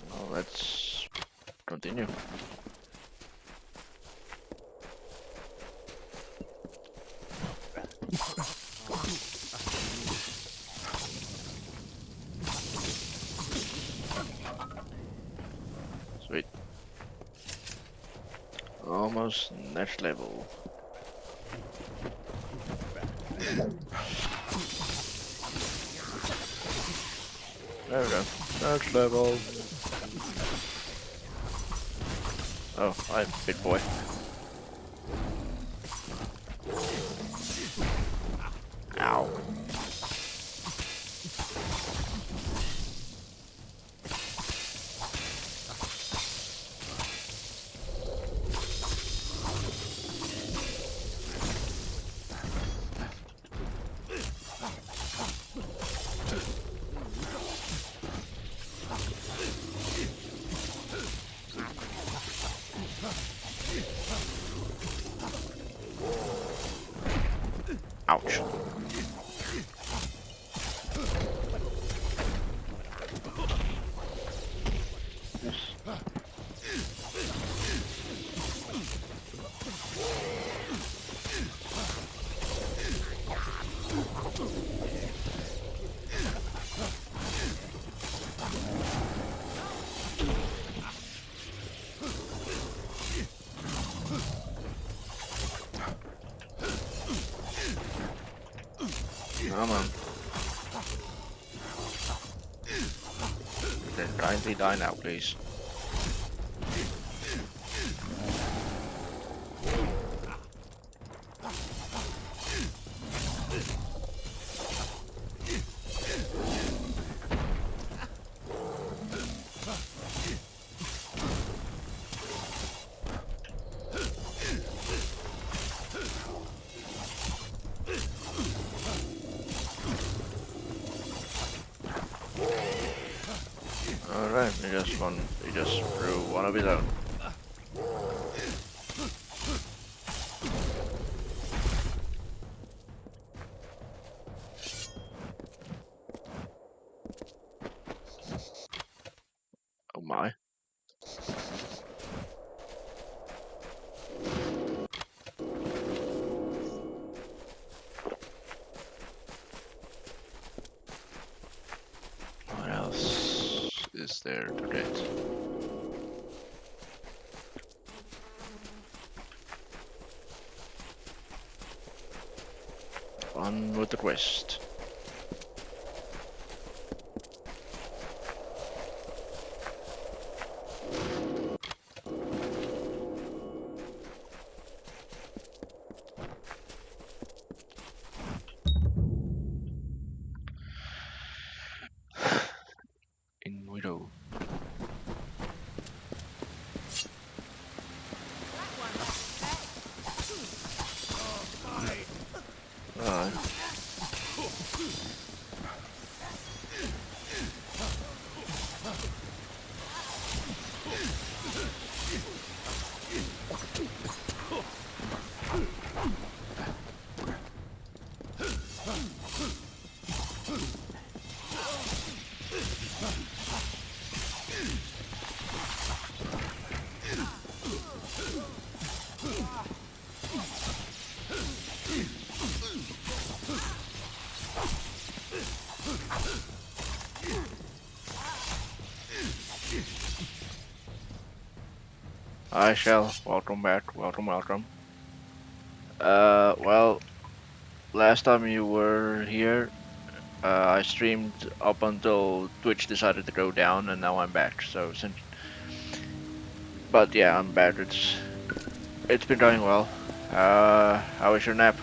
Well, let's continue. Sweet. Almost next level. There we go. Next level. Oh, hi, big boy. Ow. Ouch. Come on. Then kindly die now, please. Alright, he just threw one of his own. Oh my. What else is there to get? On with the quest. In Widow. Alright. I shall. Welcome back. Welcome, welcome. Well, last time you were here, I streamed up until Twitch decided to go down, and now I'm back. So But yeah, I'm back. It's been going well. How was your nap?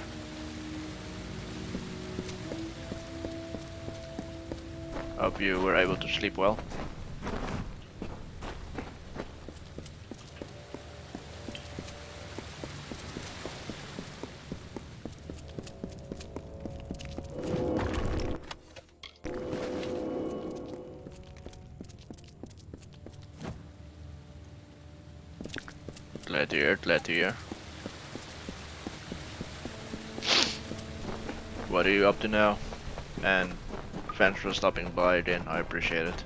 Hope you were able to sleep well. Glad to hear, glad to hear. What are you up to now? And thanks for stopping by again, I appreciate it.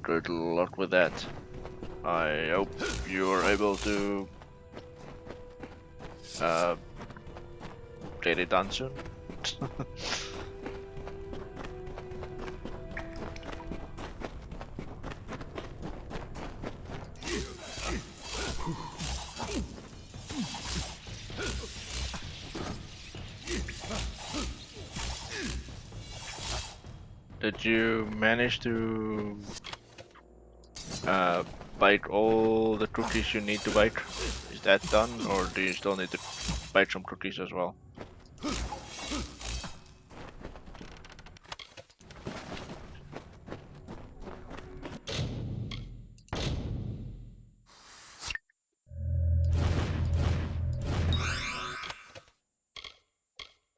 Good luck with that. I hope you're able to get it done soon. Did you manage to bite all the cookies you need to bite? Is that done, or do you still need to bite some cookies as well?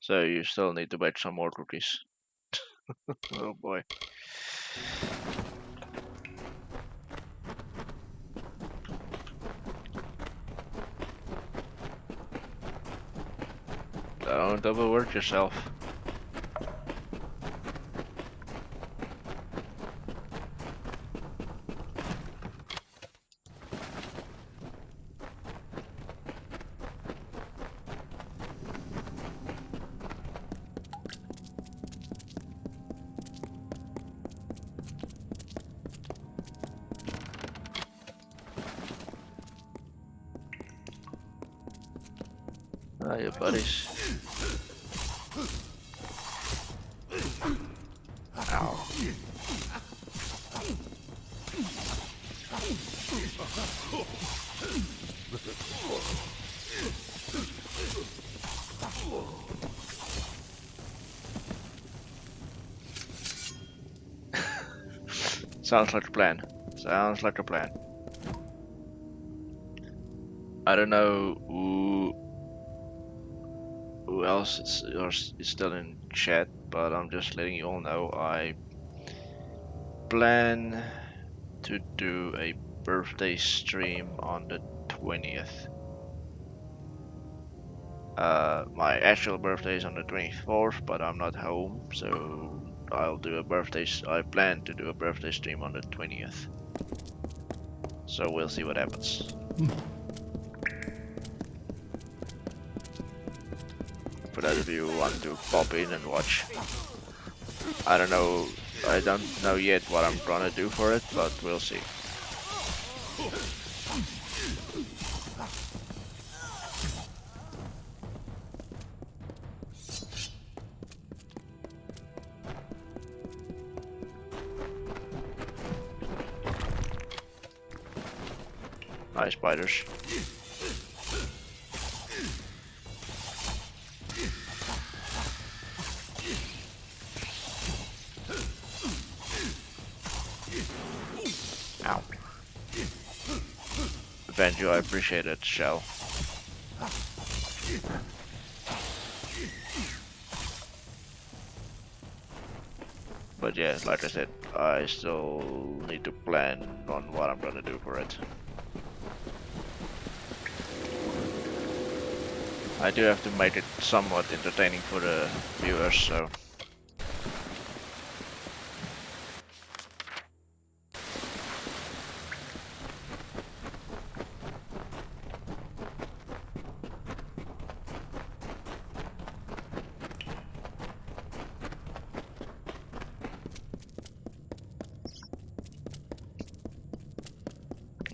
So you still need to bite some more cookies. Oh boy. Don't overwork yourself. Ah, your buddies. Ow. Sounds like a plan. Sounds like a plan. I don't know who else is still in chat, but I'm just letting you all know I plan to do a birthday stream on the 20th. My actual birthday is on the 24th, but I'm not home, so I plan to do a birthday stream on the 20th. So we'll see what happens. For those of you who want to pop in and watch. I don't know yet what I'm gonna do for it, but we'll see. Nice spiders. Ow. Thank you, I appreciate it, Shell. But yeah, like I said, I still need to plan on what I'm gonna do for it. I do have to make it somewhat entertaining for the viewers, so...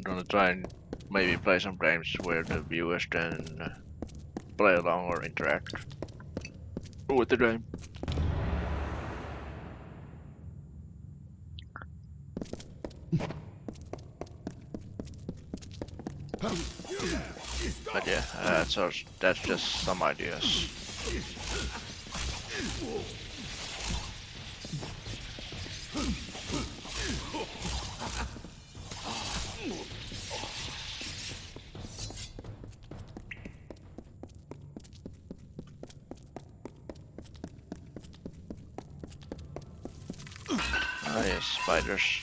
gonna try and maybe play some games where the viewers can play along or interact with the game. But yeah, that's just some ideas. Ah yes, spiders.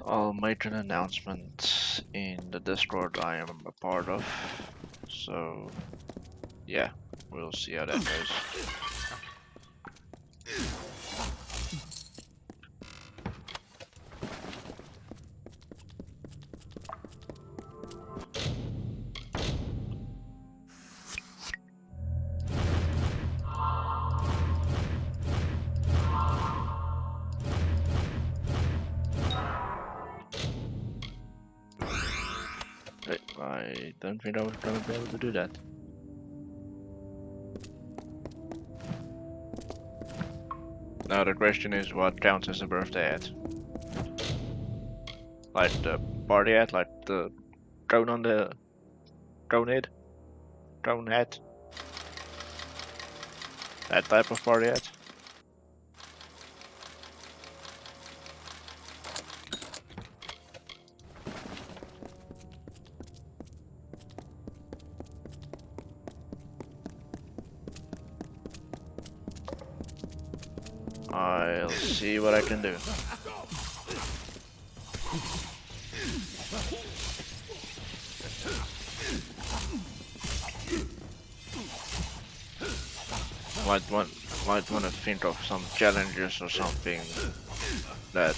I'll make an announcement in the Discord I am a part of. So yeah, we'll see how that goes. Wait, I don't think I was gonna be able to do that. Now the question is, what counts as a birthday hat? Like the party hat, like the crown on the crown head, crown hat, that type of party hat. I'll see what I can do. Might want to think of some challenges or something that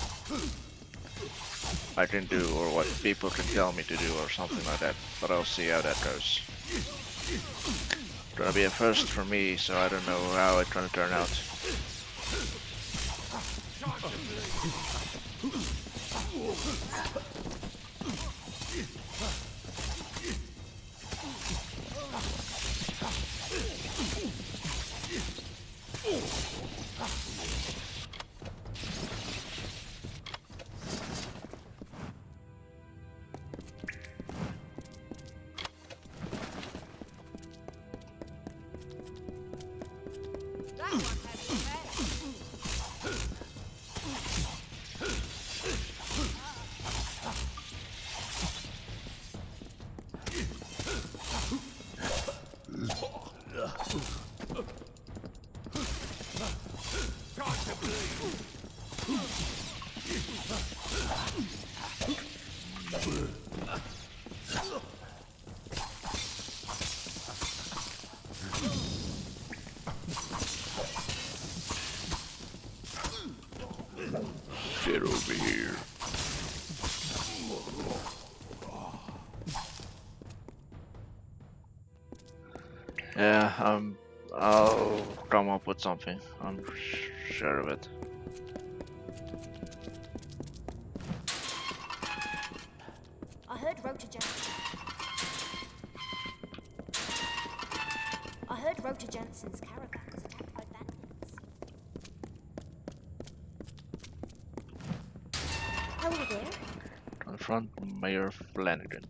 I can do, or what people can tell me to do, or something like that. But I'll see how that goes. It's gonna be a first for me, so I don't know how it's gonna turn out. Get over here. Yeah, I'll come up with something. I'm sure of it.
I heard Rota Jensen's caravan was attacked by bandits. How were you there?
Confront Mayor Flanagan.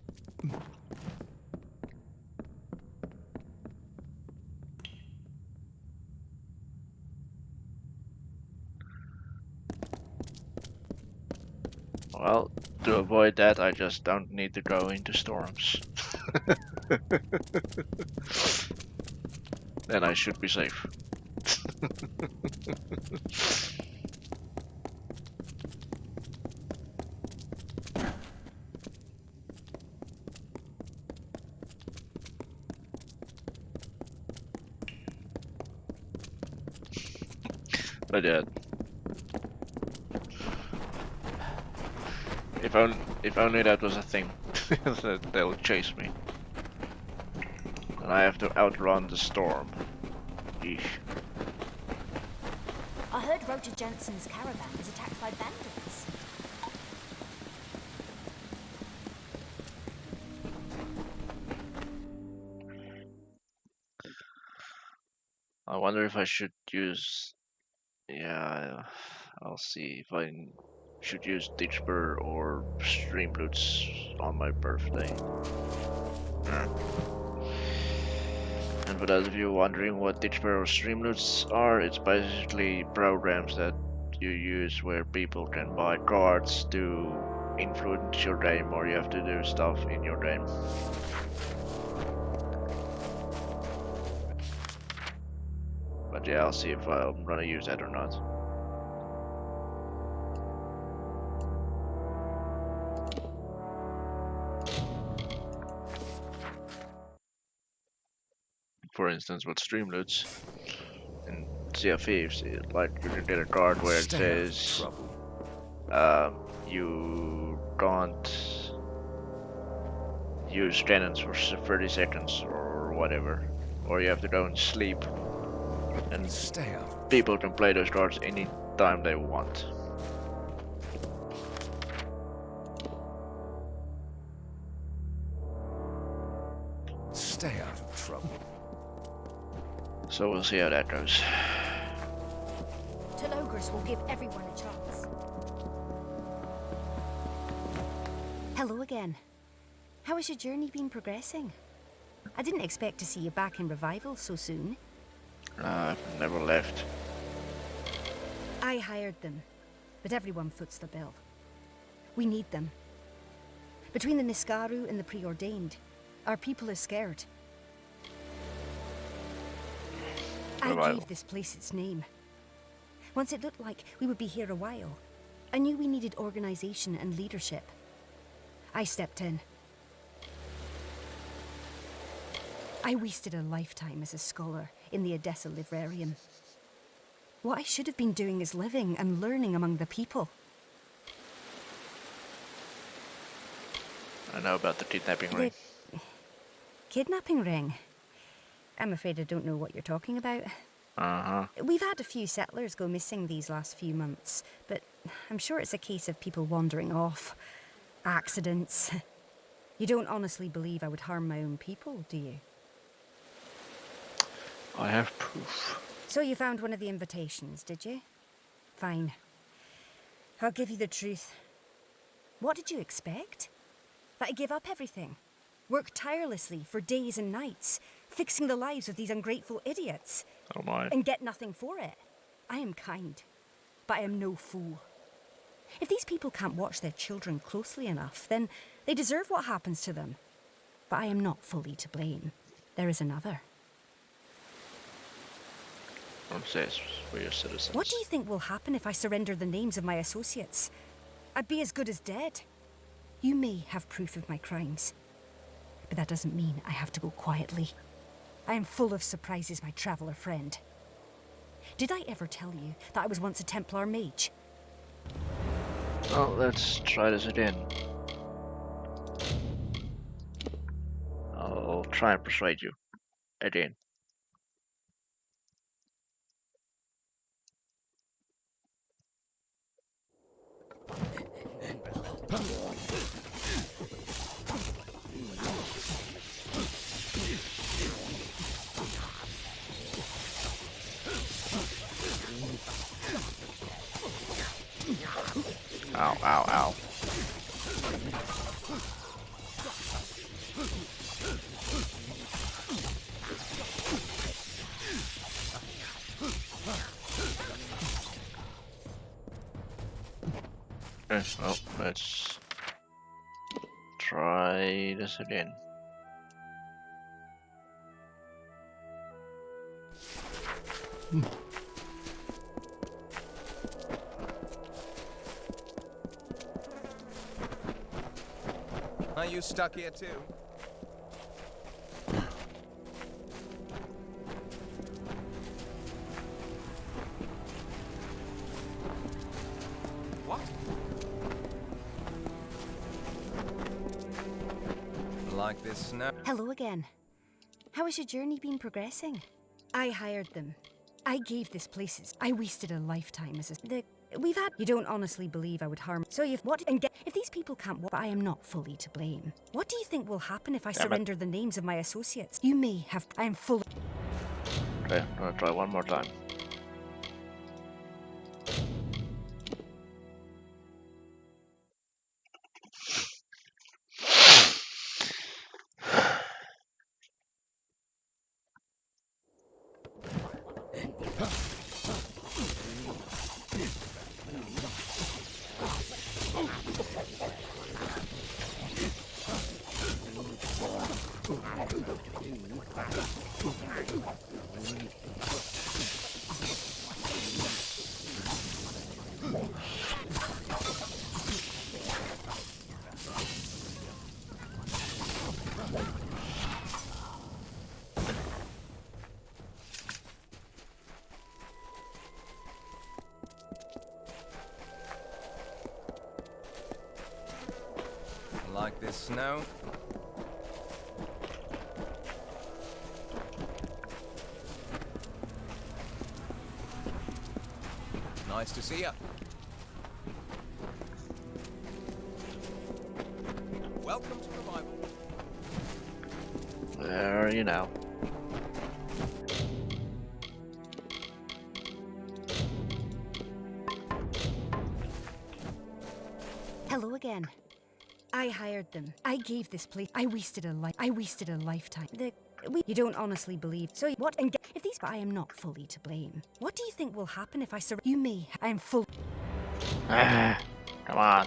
Well, to avoid that, I just don't need to go into storms. Then I should be safe. But yeah, if only that was a thing, that they'll chase me, and I have to outrun the storm. Eesh.
I heard Roger Jensen's caravan was attacked by bandits.
I wonder if I should use. Yeah, I'll see if I should use Ditchbur or Streamloots on my birthday. Yeah. And for those of you wondering what Ditchbur or Streamloots are, it's basically programs that you use where people can buy cards to influence your game, or you have to do stuff in your game. But yeah, I'll see if I'm gonna use that or not. For instance, with Streamloots in Sea of Thieves, like you can get a card where it says you can't use cannons for 30 seconds or whatever, or you have to go and sleep, and people can play those cards any time they want.
Stay out of trouble.
So we'll see how that goes.
Telogris will give everyone a chance. Hello again. How has your journey been progressing? I didn't expect to see you back in Revival so soon.
I've never left.
I hired them, but everyone foots the bill. We need them. Between the Niskaru and the Preordained, our people are scared. I gave this place its name. Once it looked like we would be here a while, I knew we needed organization and leadership. I stepped in. I wasted a lifetime as a scholar in the Odessa Librarium. What I should have been doing is living and learning among the people.
I know about the kidnapping ring.
Kidnapping ring? I'm afraid I don't know what you're talking about.
Uh-huh.
We've had a few settlers go missing these last few months, but I'm sure it's a case of people wandering off. Accidents. You don't honestly believe I would harm my own people, do you?
I have proof.
So you found one of the invitations, did you? Fine. I'll give you the truth. What did you expect? That I give up everything? Work tirelessly for days and nights, fixing the lives of these ungrateful idiots.
Oh my.
And get nothing for it. I am kind, but I am no fool. If these people can't watch their children closely enough, then they deserve what happens to them. But I am not fully to blame. There is another.
Obsessed for your citizens.
What do you think will happen if I surrender the names of my associates? I'd be as good as dead. You may have proof of my crimes, but that doesn't mean I have to go quietly. I am full of surprises, my traveller friend. Did I ever tell you that I was once a Templar mage?
Well, let's try this again. I'll try and persuade you again. Ow, ow, ow. Okay, well, let's try this again.
Are you stuck here too? What? Like this snow?
Hello again. How has your journey been progressing? I hired them. I gave this places. I wasted a lifetime as we've had. You don't honestly believe I would harm. So you've what and get if these people can't walk, but I am not fully to blame. What do you think will happen if I surrender the names of my associates? You may have. I am full.
Okay, I'm gonna try one more time.
Like this snow? Nice to see ya. Welcome to Revival.
Where are you now?
Hello again. I hired them. I gave this place. I wasted a lifetime. You don't honestly believe. So what and get if these but I am not fully to blame. What do you think will happen if I you may I am full.
Ah, come on.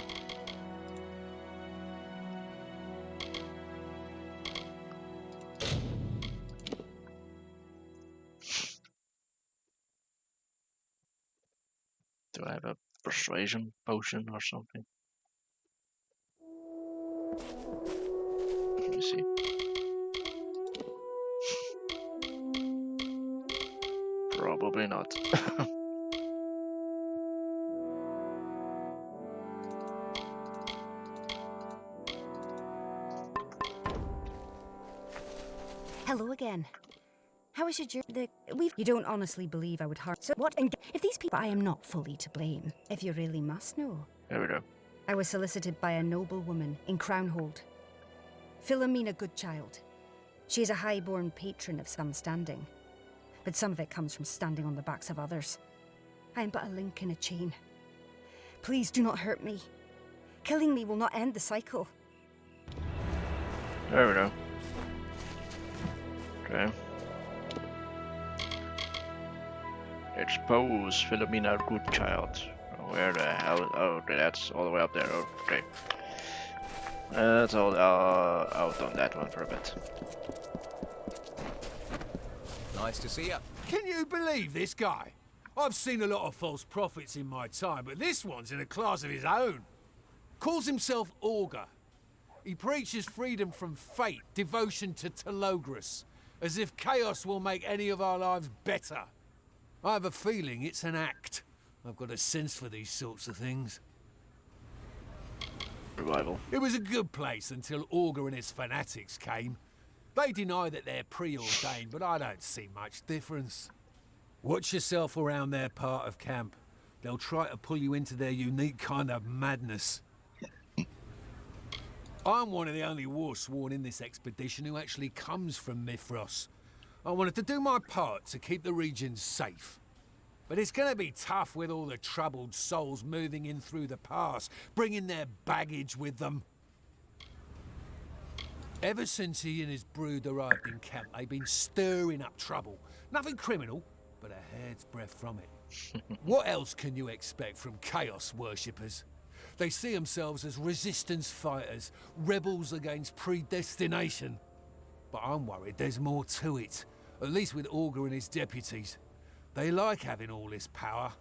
Do I have a persuasion potion or something? Let me see. Probably not.
Hello again. How is your journey? You don't honestly believe I would harm. So what and if these people I am not fully to blame. If you really must know.
There we go.
I was solicited by a noble woman in Crownhold. Philomena Goodchild. She is a high-born patron of some standing. But some of it comes from standing on the backs of others. I am but a link in a chain. Please do not hurt me. Killing me will not end the cycle.
There we go. Okay. Expose Philomena Goodchild. Where the hell? Oh, okay, that's all the way up there. Okay. That's all out on that one for a bit.
Nice to see ya.
Can you believe this guy? I've seen a lot of false prophets in my time, but this one's in a class of his own. Calls himself Augur. He preaches freedom from fate, devotion to Telogris, as if chaos will make any of our lives better. I have a feeling it's an act. I've got a sense for these sorts of things.
Revival.
It was a good place until Augur and his fanatics came. They deny that they're preordained, but I don't see much difference. Watch yourself around their part of camp. They'll try to pull you into their unique kind of madness. I'm one of the only Warsworn in this expedition who actually comes from Mithras. I wanted to do my part to keep the region safe. But it's gonna be tough with all the troubled souls moving in through the pass, bringing their baggage with them. Ever since he and his brood arrived in camp, they've been stirring up trouble. Nothing criminal, but a hair's breadth from it. What else can you expect from chaos worshippers? They see themselves as resistance fighters, rebels against predestination. But I'm worried there's more to it, at least with Augur and his deputies. They like having all this power.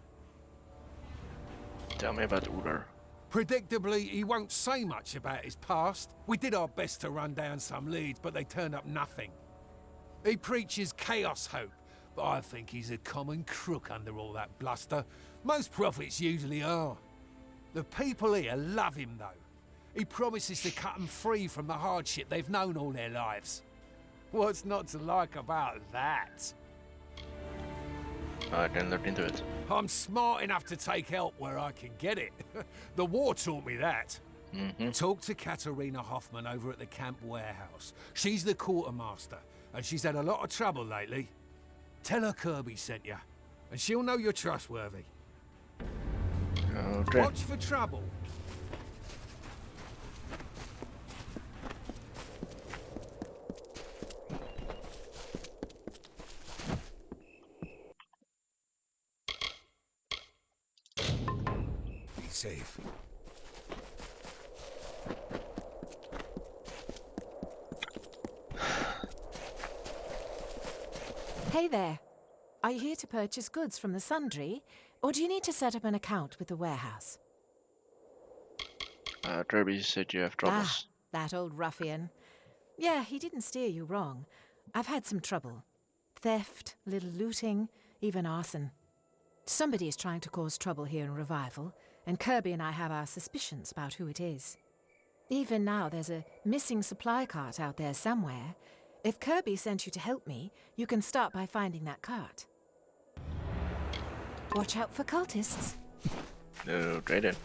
Tell me about Uller.
Predictably, he won't say much about his past. We did our best to run down some leads, but they turned up nothing. He preaches chaos hope, but I think he's a common crook under all that bluster. Most prophets usually are. The people here love him, though. He promises to cut them free from the hardship they've known all their lives. What's not to like about that?
I can look into it.
I'm smart enough to take help where I can get it. The war taught me that. Talk to Katerina Hoffman over at the camp warehouse. She's the quartermaster, and she's had a lot of trouble lately. Tell her Kirby sent you, and she'll know you're trustworthy.
Okay.
Watch for trouble.
Be safe.
Hey there. Are you here to purchase goods from the Sundry, or do you need to set up an account with the warehouse?
Kirby said you have troubles.
That old ruffian. Yeah, he didn't steer you wrong. I've had some trouble. Theft, little looting, even arson. Somebody is trying to cause trouble here in Revival, and Kirby and I have our suspicions about who it is. Even now, there's a missing supply cart out there somewhere. If Kirby sent you to help me, you can start by finding that cart. Watch out for cultists.
Okay then.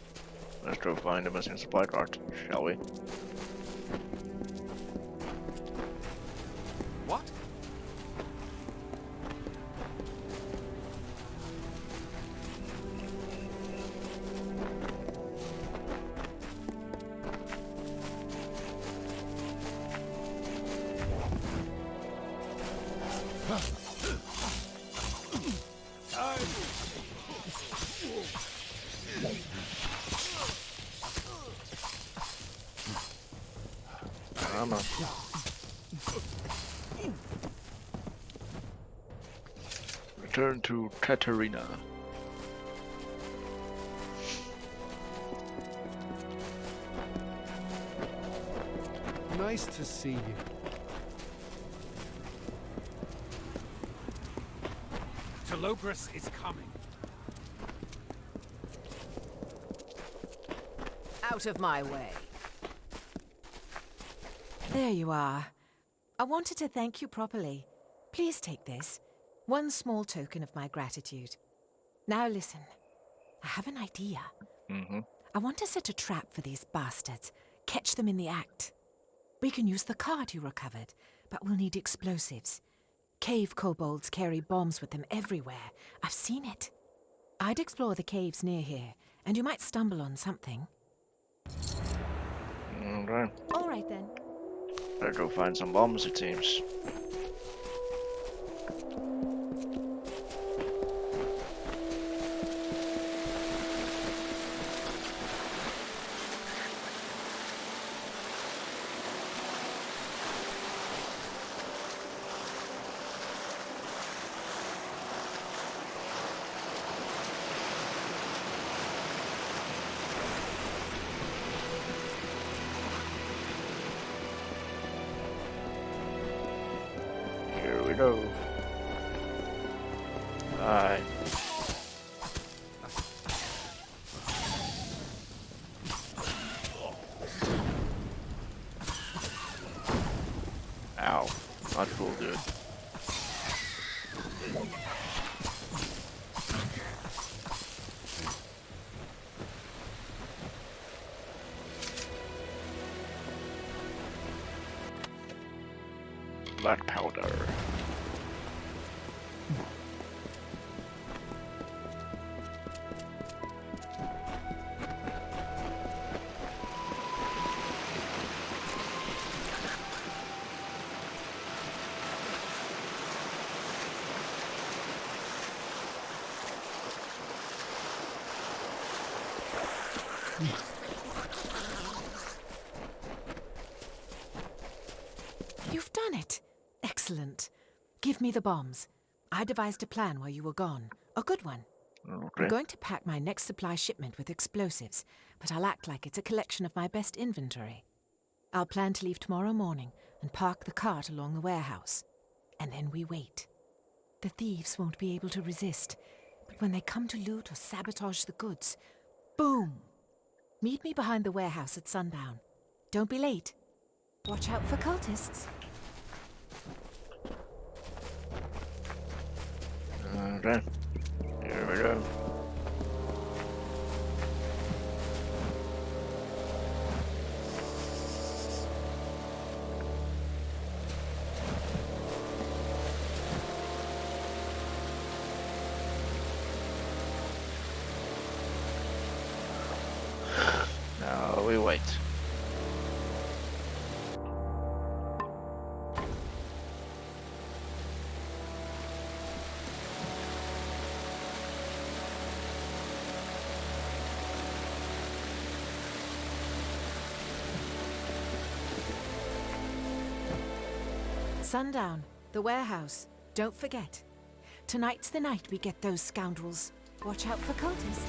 Let's go find the missing supply cart, shall we?
What?
Come on. Return to Katerina.
Nice to see you.
Talobris is coming.
Out of my way. There you are. I wanted to thank you properly. Please take this. One small token of my gratitude. Now listen. I have an idea. I want to set a trap for these bastards. Catch them in the act. We can use the card you recovered, but we'll need explosives. Cave kobolds carry bombs with them everywhere. I've seen it. I'd explore the caves near here, and you might stumble on something.
Okay.
All right then.
Better go find some bombs, it seems. Here we go. Bye. Ow. Not cool, dude. Black powder.
You've done it. Excellent. Give me the bombs. I devised a plan while you were gone. A good one.
Okay.
I'm going to pack my next supply shipment with explosives, but I'll act like it's a collection of my best inventory. I'll plan to leave tomorrow morning and park the cart along the warehouse. And then we wait. The thieves won't be able to resist, but when they come to loot or sabotage the goods, boom! Meet me behind the warehouse at sundown. Don't be late. Watch out for cultists.
Okay. Here we go. Now we wait.
Sundown, the warehouse. Don't forget. Tonight's the night we get those scoundrels. Watch out for cultists.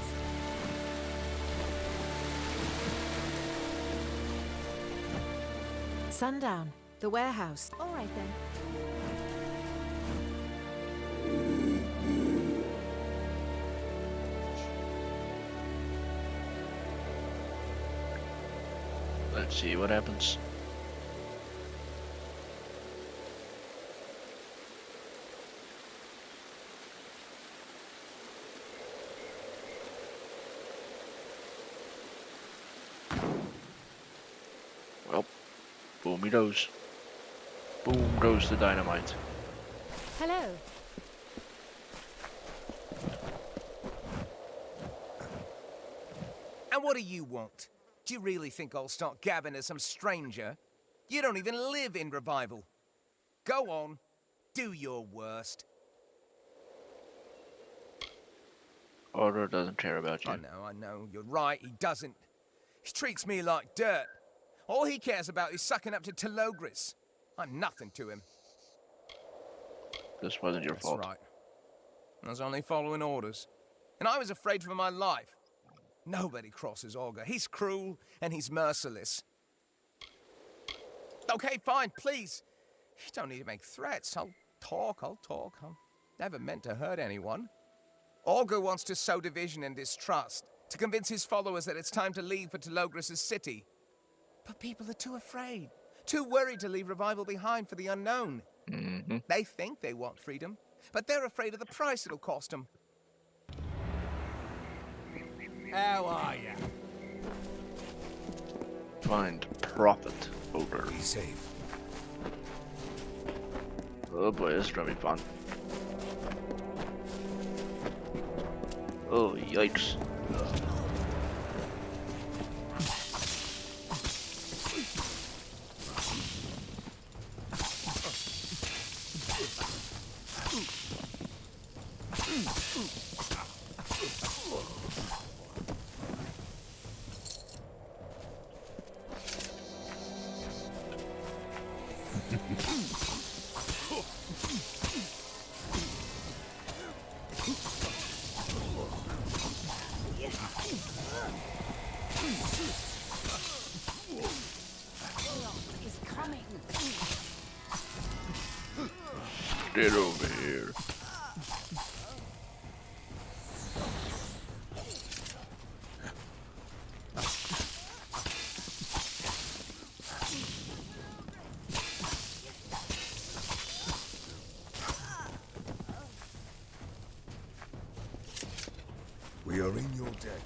Sundown, the warehouse. All right then.
Let's see what happens. Well, boom he goes. Boom goes the dynamite.
Hello.
And what do you want? Do you really think I'll start gabbing to some stranger? You don't even live in Revival. Go on, do your worst.
Order doesn't care about you.
I know, you're right, he doesn't. He treats me like dirt. All he cares about is sucking up to Telogris. I'm nothing to him.
This wasn't your fault.
That's right. I was only following orders. And I was afraid for my life. Nobody crosses Olga. He's cruel and he's merciless. Okay, fine, please. You don't need to make threats. I'll talk. I'm never meant to hurt anyone. Olga wants to sow division and distrust, to convince his followers that it's time to leave for Telogris' city. But people are too afraid, too worried to leave Revival behind for the unknown. They think they want freedom, but they're afraid of the price it'll cost them.
How are ya?
Find profit over.
Be safe.
Oh boy, this is gonna be fun. Oh, yikes. Get over here.
We are in your debt.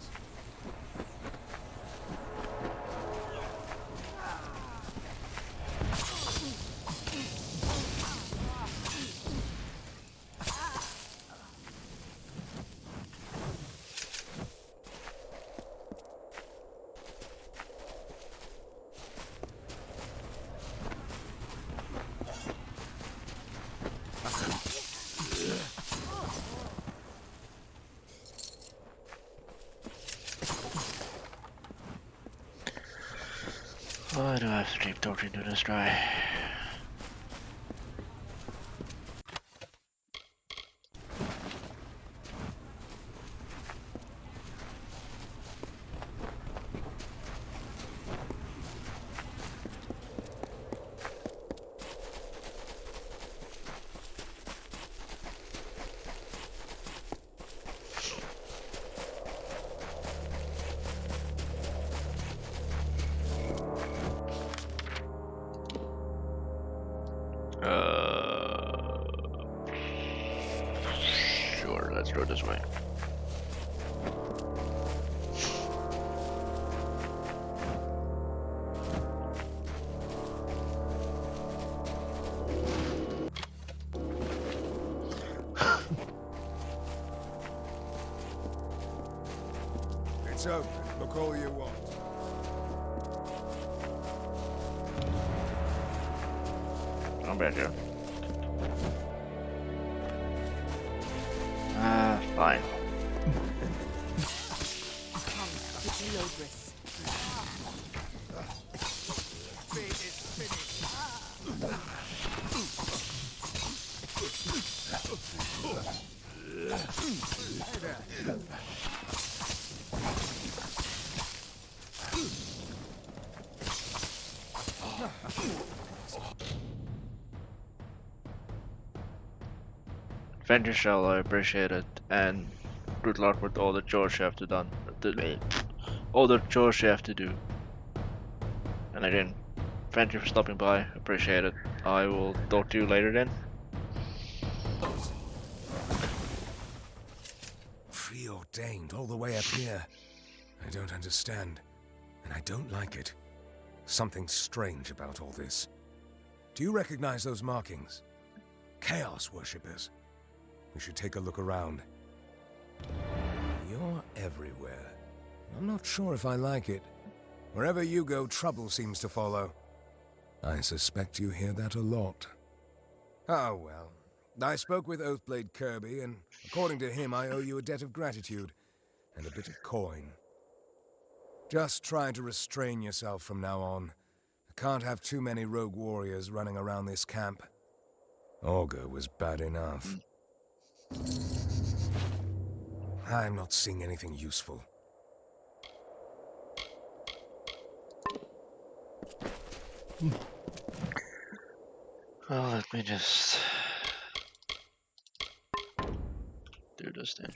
Why do I have to keep talking to this guy? through this way.
It's open. Look all you want.
I'm back here. Ah, fine. Thank you, Shell. I appreciate it, and good luck with all the chores you have to done. All the chores you have to do. And again, thank you for stopping by. Appreciate it. I will talk to you later then.
Preordained all the way up here. I don't understand, and I don't like it. Something strange about all this. Do you recognize those markings? Chaos worshippers. We should take a look around. You're everywhere. I'm not sure if I like it. Wherever you go, trouble seems to follow. I suspect you hear that a lot. Oh well. I spoke with Oathblade Kirby, and according to him, I owe you a debt of gratitude, and a bit of coin. Just try to restrain yourself from now on. I can't have too many rogue warriors running around this camp. Augur was bad enough. I'm not seeing anything useful.
Well, let me just do this thing.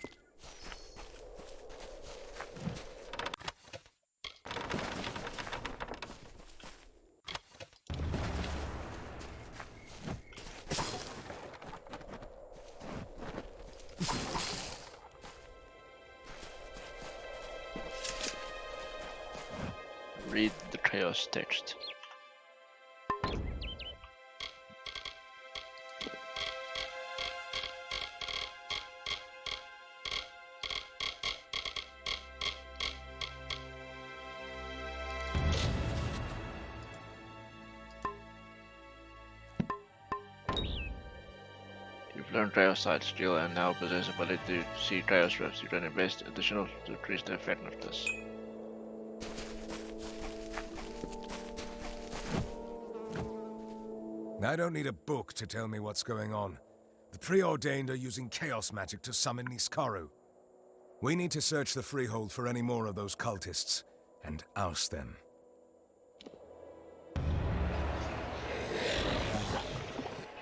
Read the chaos text. You've learned Chaos Side skill and now possess ability to see Chaos Rifts. You can invest additional to increase the effectiveness.
I don't need a book to tell me what's going on. The Preordained are using chaos magic to summon Niskaru. We need to search the Freehold for any more of those cultists, and oust them.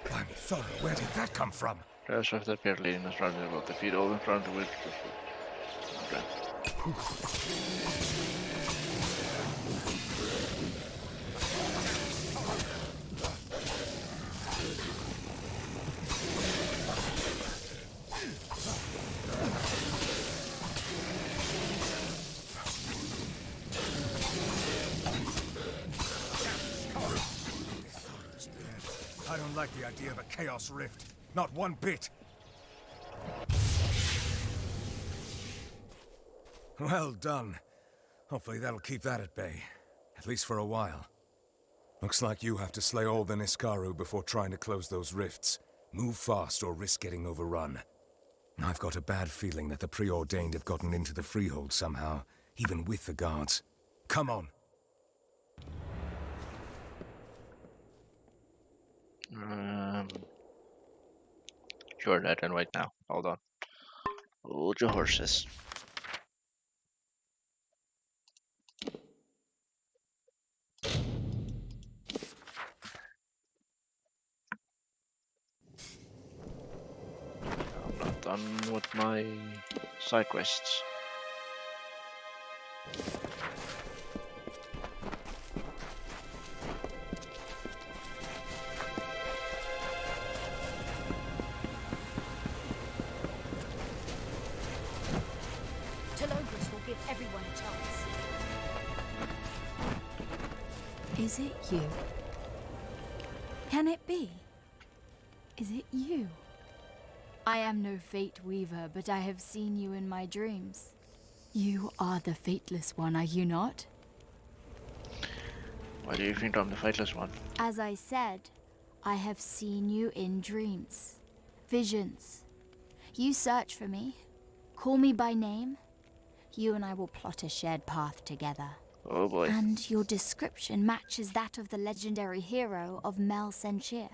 Blimey, Thora, where did that come from?
Chaos Rift appear leading us round the world. Defeat all in front of which. Okay.
I don't like the idea of a Chaos Rift. Not one bit. Well done. Hopefully that'll keep that at bay. At least for a while. Looks like you have to slay all the Niskaru before trying to close those rifts. Move fast or risk getting overrun. I've got a bad feeling that the Preordained have gotten into the Freehold somehow, even with the guards. Come on.
Sure, that can wait now. Hold on. Hold your horses. I'm not done with my side quests.
Is it you? Can it be? Is it you? I am no fate weaver, but I have seen you in my dreams. You are the Fateless One, are you not?
Why do you think I'm the Fateless One?
As I said, I have seen you in dreams. Visions. You search for me. Call me by name. You and I will plot a shared path together.
Oh boy.
And your description matches that of the legendary hero of Mel Senshir.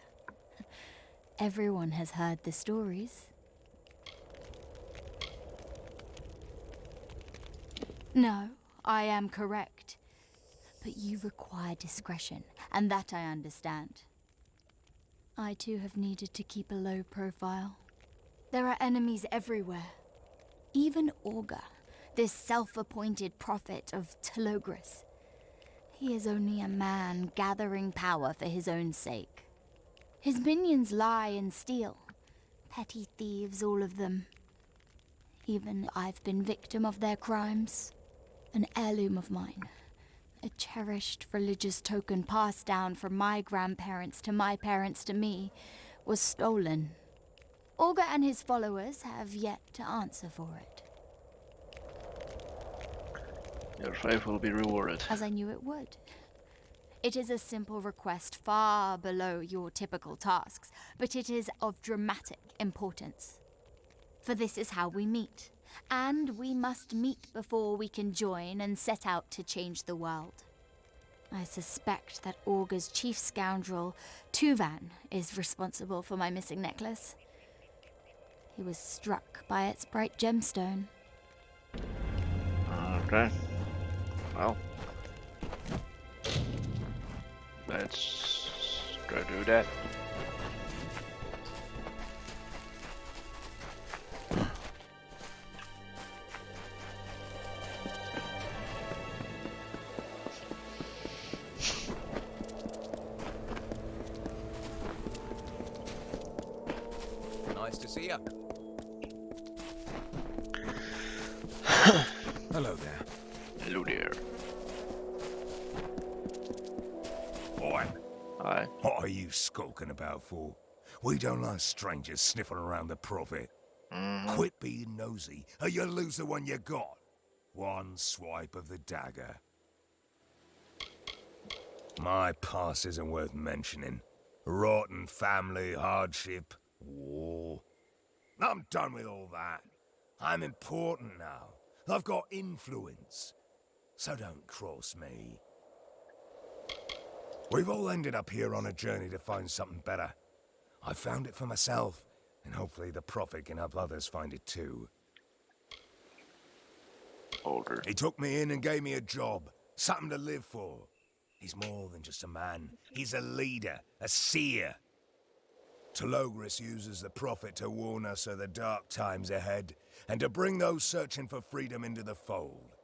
Everyone has heard the stories. No, I am correct. But you require discretion, and that I understand. I too have needed to keep a low profile. There are enemies everywhere. Even Orga, this self-appointed prophet of Telogris. He is only a man gathering power for his own sake. His minions lie and steal. Petty thieves, all of them. Even I've been victim of their crimes. An heirloom of mine. A cherished religious token passed down from my grandparents to my parents to me was stolen. Orga and his followers have yet to answer for it.
Your faith will be rewarded.
As I knew it would. It is a simple request far below your typical tasks, but it is of dramatic importance. For this is how we meet, and we must meet before we can join and set out to change the world. I suspect that Orga's chief scoundrel, Tuvan, is responsible for my missing necklace. He was struck by its bright gemstone.
Okay. Well. Let's go do that.
Nice to see you.
Hello there.
Hello there.
Boy.
Hi.
What are you skulking about for? We don't like strangers sniffing around the prophet. Quit being nosy, or you'll lose the one you got. One swipe of the dagger. My past isn't worth mentioning. Rotten family, hardship, war. I'm done with all that. I'm important now. I've got influence. So don't cross me. We've all ended up here on a journey to find something better. I found it for myself, and hopefully the prophet can help others find it too.
Older.
He took me in and gave me a job, something to live for. He's more than just a man. He's a leader, a seer. Telogris uses the prophet to warn us of the dark times ahead, and to bring those searching for freedom into the fold.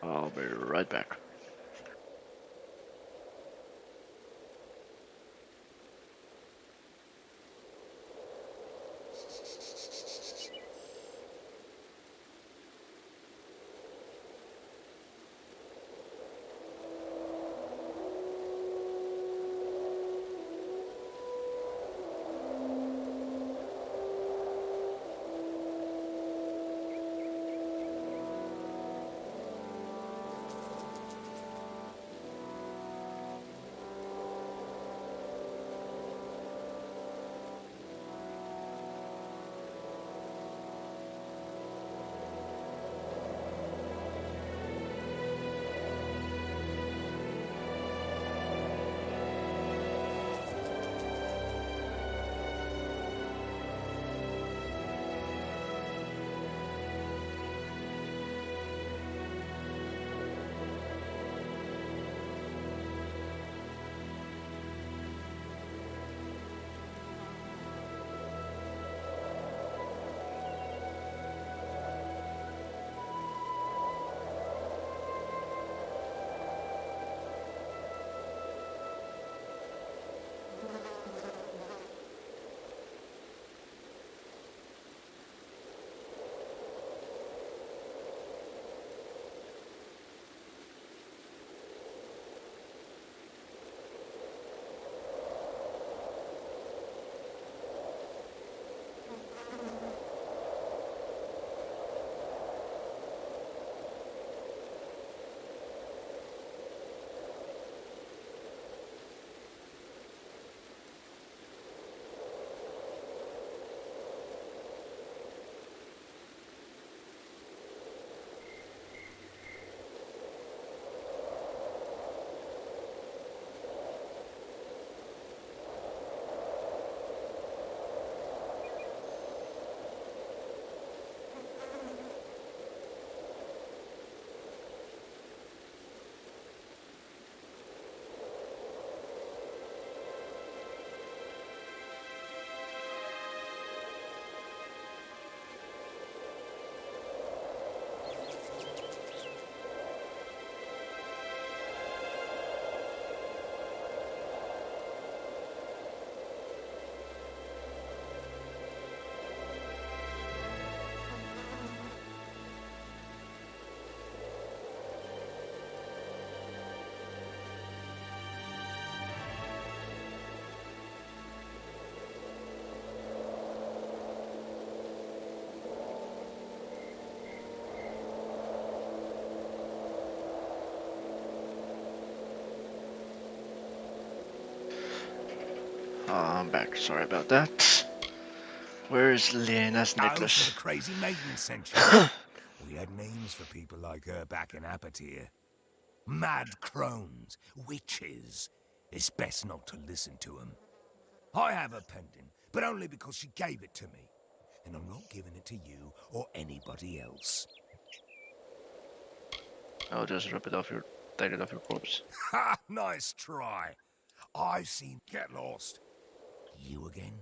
I'll be right back. I'm back. Sorry about that. Where's Lena's
Oh, so
necklace?
the crazy maiden sent you. We had names for people like her back in Apatir. Mad crones, witches. It's best not to listen to them. I have a pendant, but only because she gave it to me. And I'm not giving it to you or anybody else.
I'll just rip it off your, take it off your corpse.
Ha! Nice try. I've seen get lost. You again?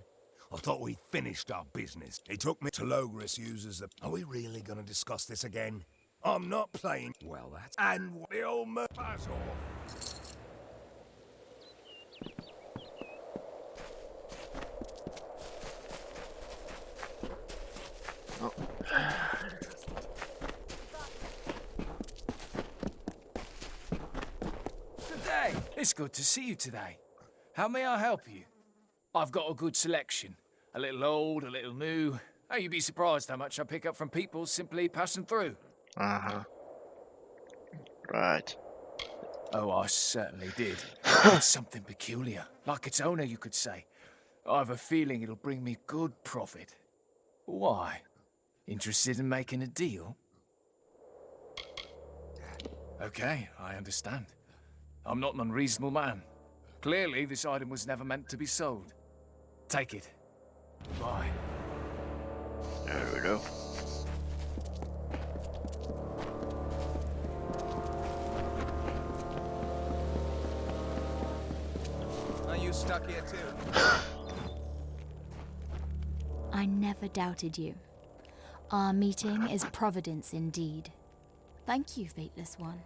I thought we'd finished our business. He took me to Logris uses the... Are we really gonna discuss this again? I'm not playing... Well, that's... And the old pass off.
Oh.
Good day. It's good to see you today. How may I help you? I've got a good selection. A little old, a little new. Oh, you'd be surprised how much I pick up from people simply passing through.
Uh-huh. Right.
Oh, I certainly did. It's something peculiar, like its owner, you could say. I have a feeling it'll bring me good profit. Why? Interested in making a deal? Okay, I understand. I'm not an unreasonable man. Clearly, this item was never meant to be sold. Take it. Bye.
There we go.
Are you stuck here too?
I never doubted you. Our meeting is providence indeed. Thank you, Fateless One.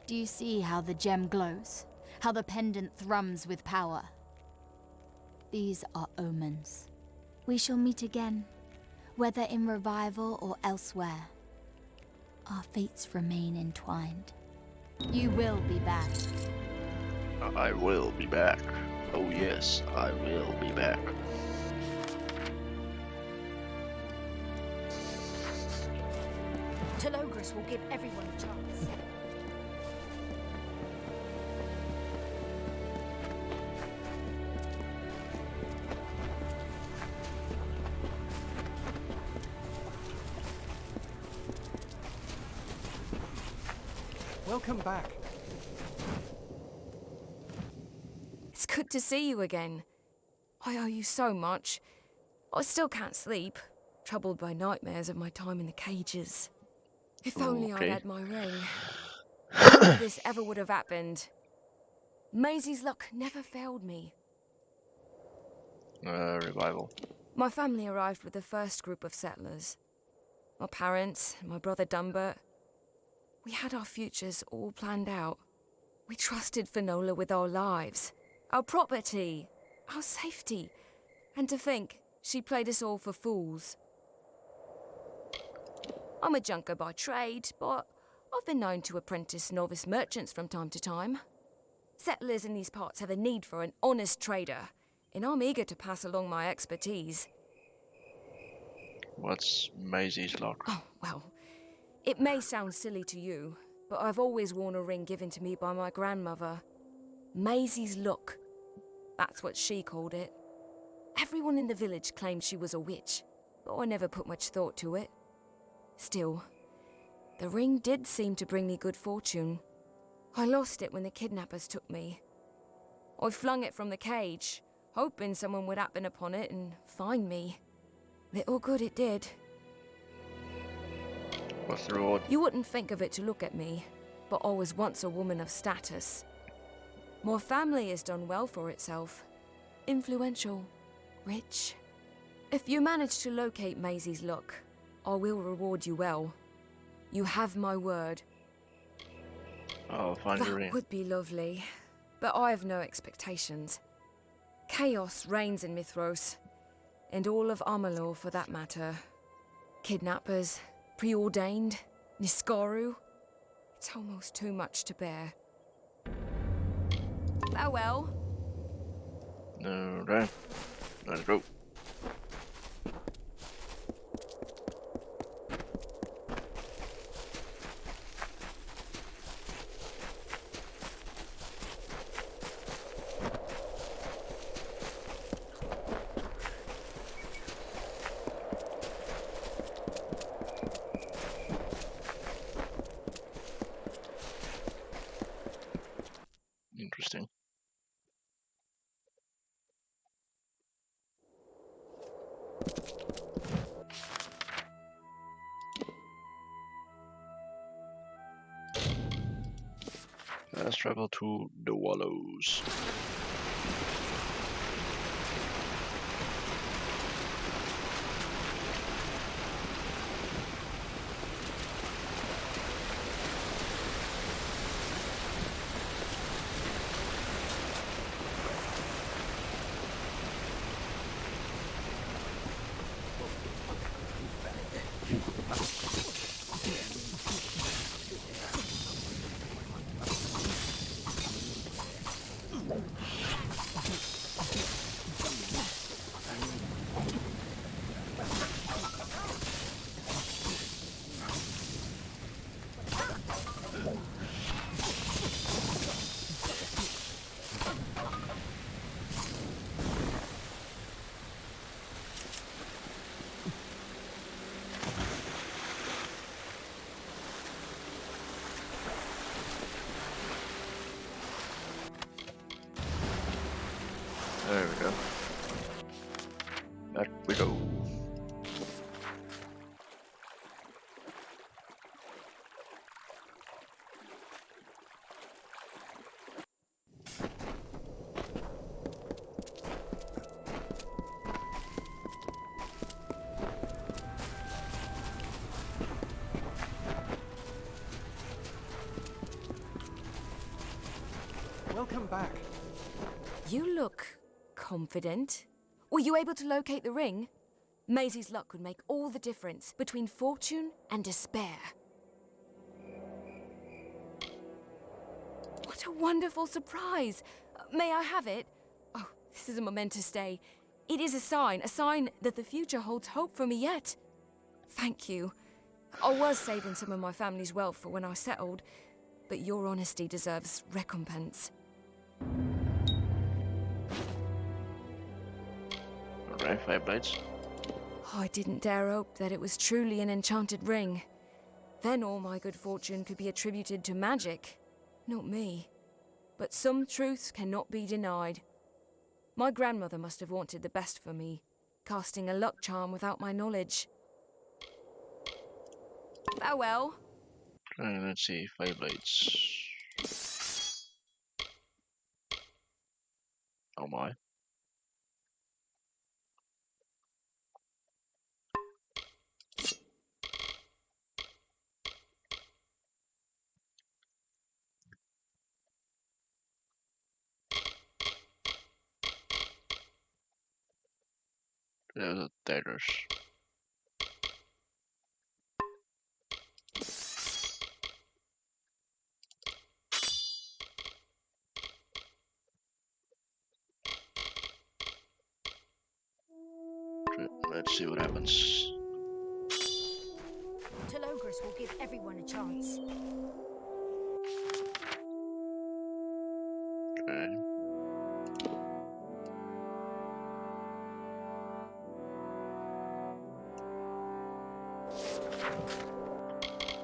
Do you see how the gem glows? How the pendant thrums with power? These are omens. We shall meet again, whether in revival or elsewhere. Our fates remain entwined. You will be back.
I will be back. Oh yes, I will be back.
Telogris will give everyone a chance.
Welcome back.
It's good to see you again. I owe you so much. I still can't sleep, troubled by nightmares of my time in the cages. If only I'd
Okay.
had my ring. None of this ever would have happened. Maisie's luck never failed me.
Revival.
My family arrived with the first group of settlers. My parents, and my brother Dumbert. We had our futures all planned out. We trusted Finola with our lives, our property, our safety. And to think, she played us all for fools. I'm a junker by trade, but I've been known to apprentice novice merchants from time to time. Settlers in these parts have a need for an honest trader, and I'm eager to pass along my expertise.
What's Maisie's lock?
Oh, well, it may sound silly to you, but I've always worn a ring given to me by my grandmother. Maisie's Look. That's what she called it. Everyone in the village claimed she was a witch, but I never put much thought to it. Still, the ring did seem to bring me good fortune. I lost it when the kidnappers took me. I flung it from the cage, hoping someone would happen upon it and find me. Little good it did.
What's the reward?
You wouldn't think of it to look at me, but I was once a woman of status. My family has done well for itself. Influential, rich. If you manage to locate Maisie's Look, I will reward you well. You have my word.
I'll find the
That
ring.
would be lovely, but I have no expectations. Chaos reigns in Mithros, and all of Amalur for that matter. Kidnappers, preordained, Niskaru. It's almost too much to bear. Farewell.
Alright. Let's go. Let's travel to the Wallows. There we go. Back we go.
Welcome back.
You look confident. Were you able to locate the ring? Maisie's luck would make all the difference between fortune and despair. What a wonderful surprise! May I have it? Oh, this is a momentous day. It is a sign that the future holds hope for me yet. Thank you. I was saving some of my family's wealth for when I settled, but your honesty deserves recompense.
Alright, 5 blades.
I didn't dare hope that it was truly an enchanted ring. Then all my good fortune could be attributed to magic, not me. But some truths cannot be denied. My grandmother must have wanted the best for me, casting a luck charm without my knowledge. Farewell.
Let's see, 5 blades. Oh my. There's a daggers. Let's see what happens.
Telogris will give everyone a chance.
Okay.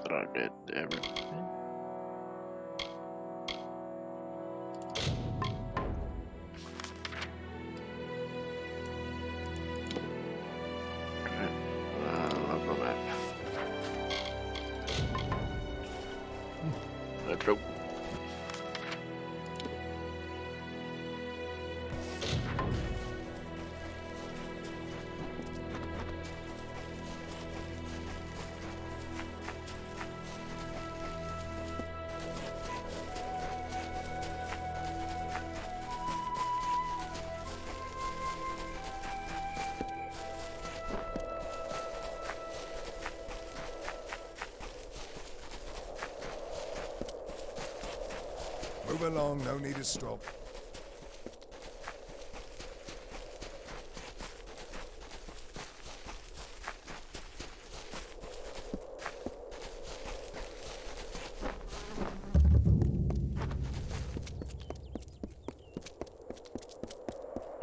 But I did everything. Local map. Let's go.
Move along, no need to stop.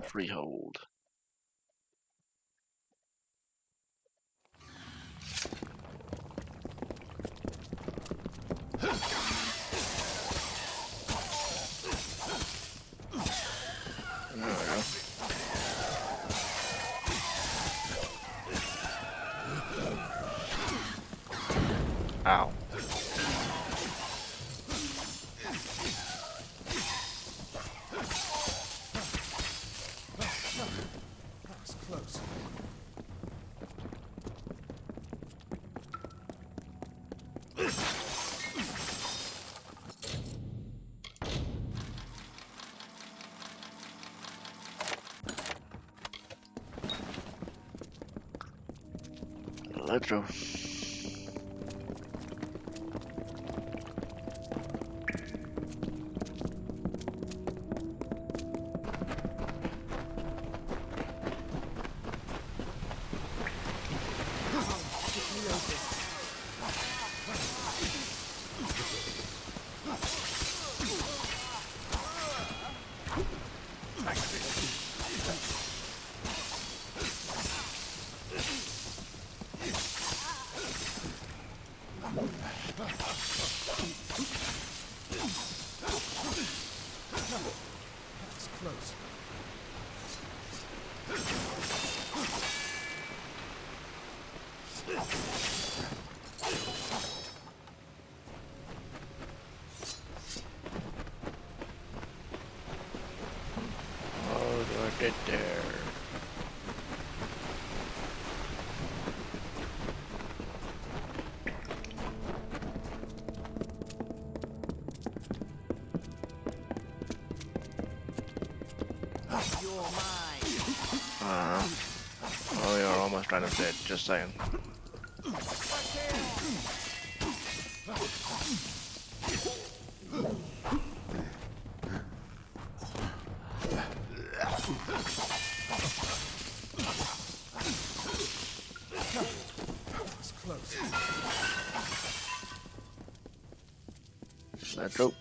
Freehold. Ow. through.
That's close.
Oh, do I get there? Oh, you're almost right up dead, just saying.
It's close.
Let's go.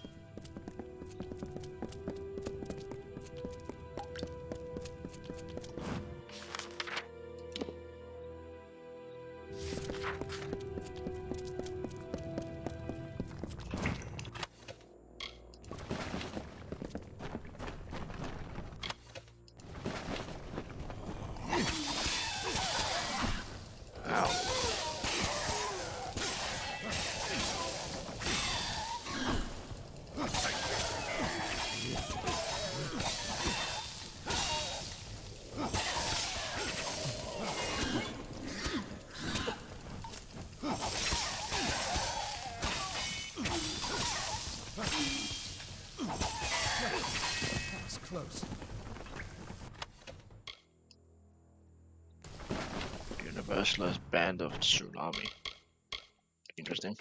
That's close.
Universalist Band of Tsunami. Interesting.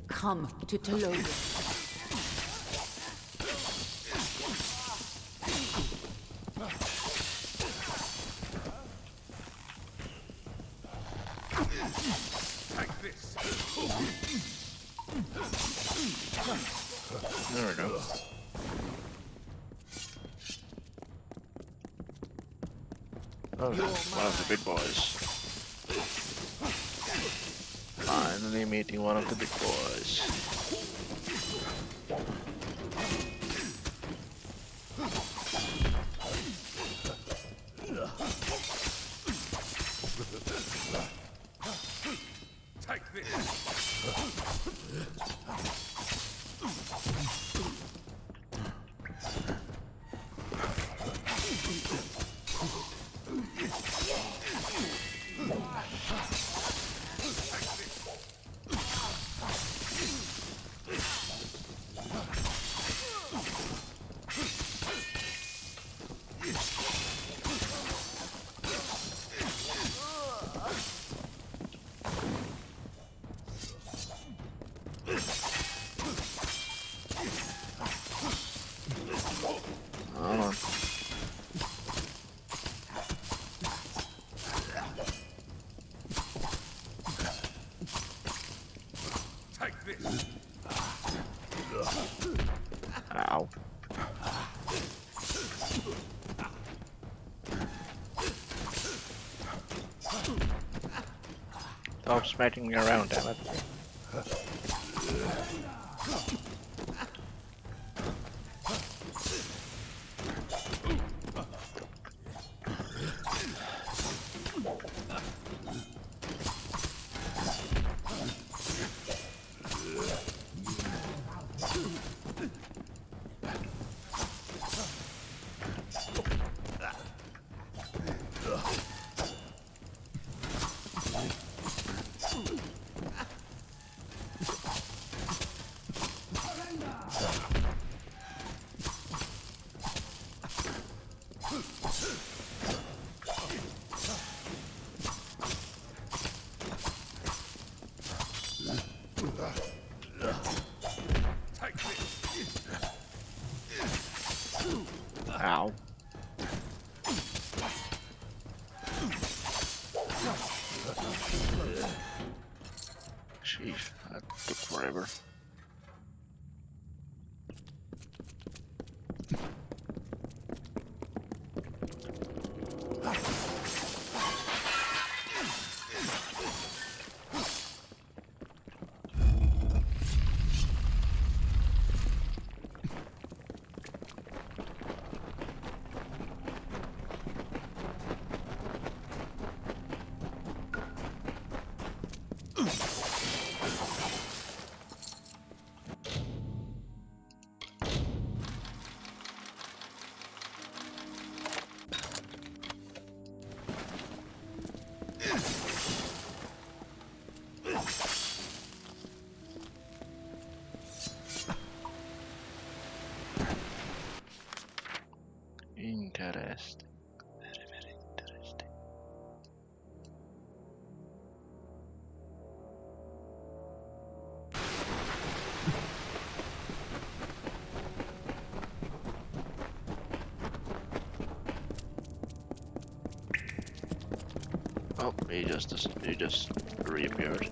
Come to Tologa.
Take this.
There we go. Oh, one of the big boys. Finally meeting one of the big boys.
Take this.
Hold on.
Take this.
Ow. Stop smacking me around, damn it. Jeez, that took forever. Interesting. Very, very interesting. Oh, he just reappeared.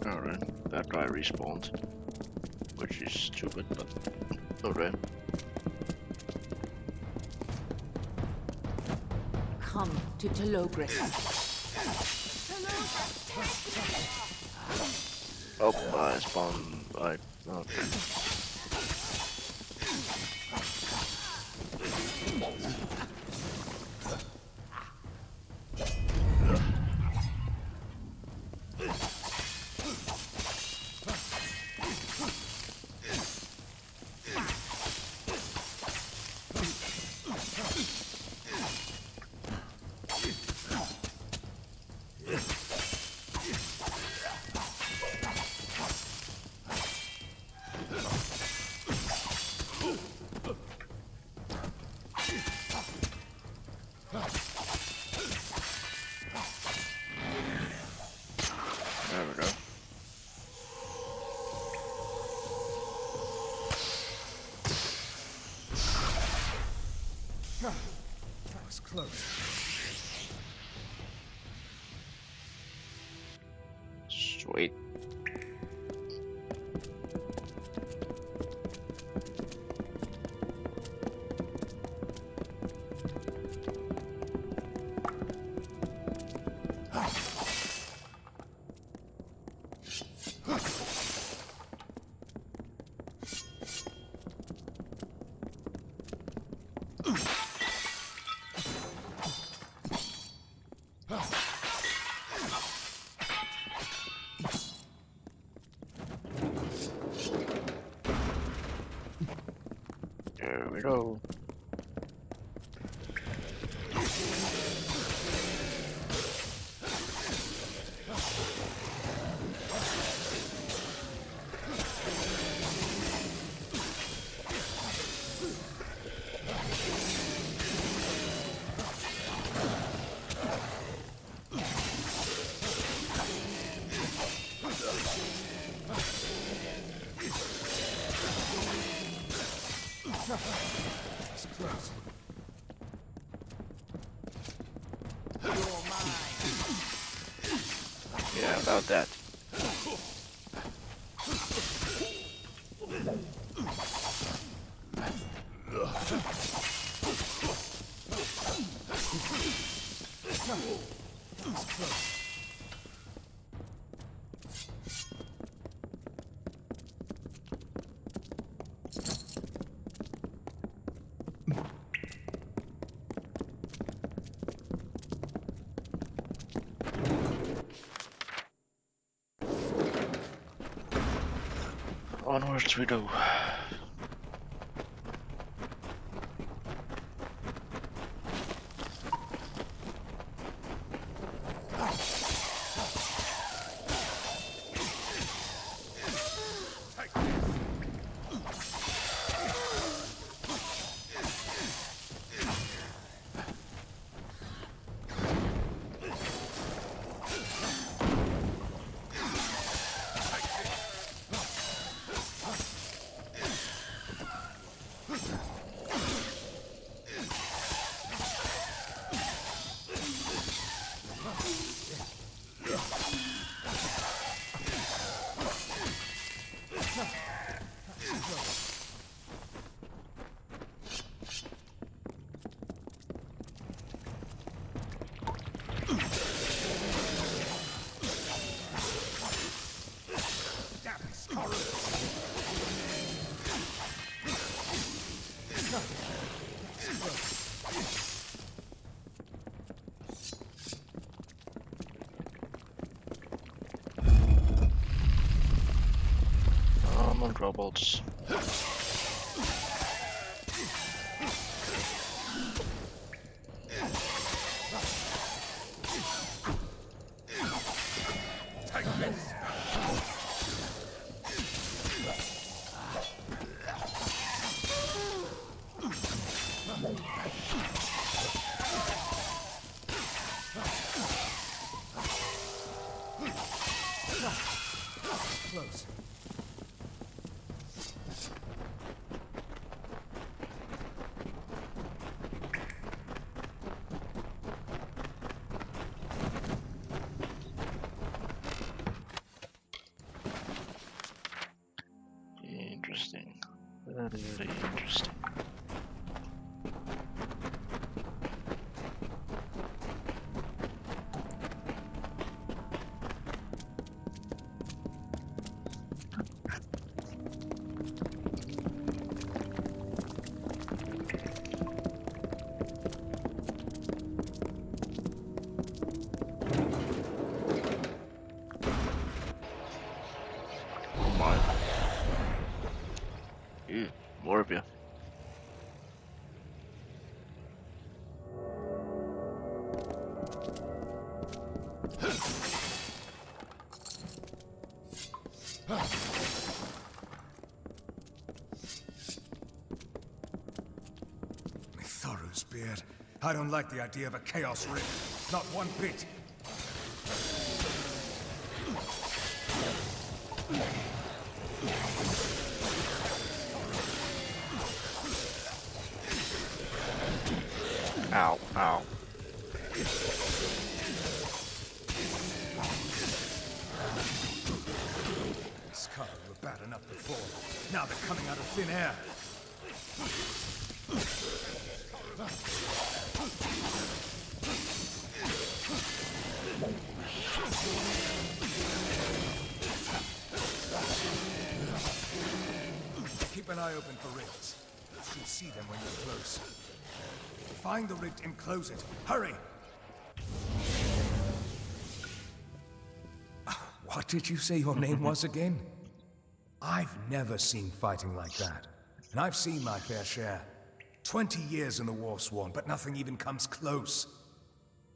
Alright, that guy respawned, which is stupid, but alright.
Come to Telogris.
Oh, I spawned. Okay. There we go.
That was close.
Sweet. There we go.
It's close.
Yeah, about that. Onwards we go. Robots.
Close.
Interesting. Very, very interesting. Oh my. Ew, more of you.
Thoru's beard. I don't like the idea of a chaos rift. Not one bit.
Ow, ow.
Scar were bad enough before. Now they're coming out of thin air. Keep an eye open for rifts. You should see them when you're close. Find the rift and close it. Hurry! What did you say your name was again? I've never seen fighting like that. And I've seen my fair share. 20 years in the Fatesworn, but nothing even comes close.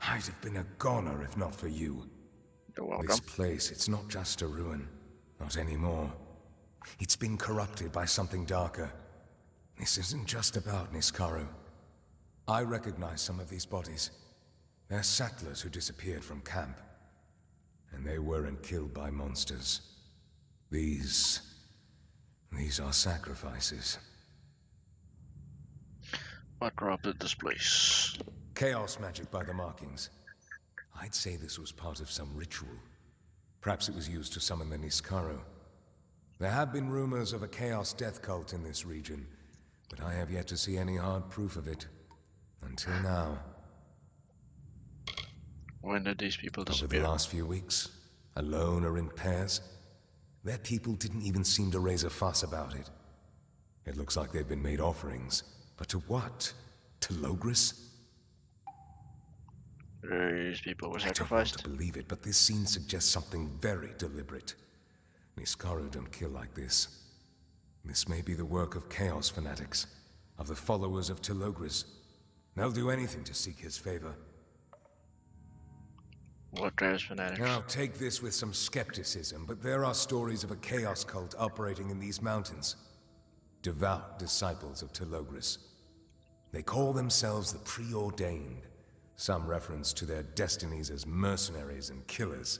I'd have been a goner if not for you.
You're welcome.
This place, it's not just a ruin. Not anymore. It's been corrupted by something darker. This isn't just about Niskaru. I recognize some of these bodies. They're settlers who disappeared from camp. And they weren't killed by monsters. These are sacrifices.
What corrupted this place?
Chaos magic by the markings. I'd say this was part of some ritual. Perhaps it was used to summon the Niskaru. There have been rumors of a chaos death cult in this region, but I have yet to see any hard proof of it. Until now.
When did these people
Over the
disappear?
last few weeks, alone or in pairs, their people didn't even seem to raise a fuss about it. It looks like they've been made offerings. But to what? To Logris?
These people were
I don't want
sacrificed.
to believe it, but this scene suggests something very deliberate. Niskaru don't kill like this. This may be the work of Chaos fanatics, of the followers of Telogris. They'll do anything to seek his favor.
What Chaos fanatics?
Now, take this with some skepticism, but there are stories of a Chaos cult operating in these mountains. Devout disciples of Telogris. They call themselves the Preordained, some reference to their destinies as mercenaries and killers.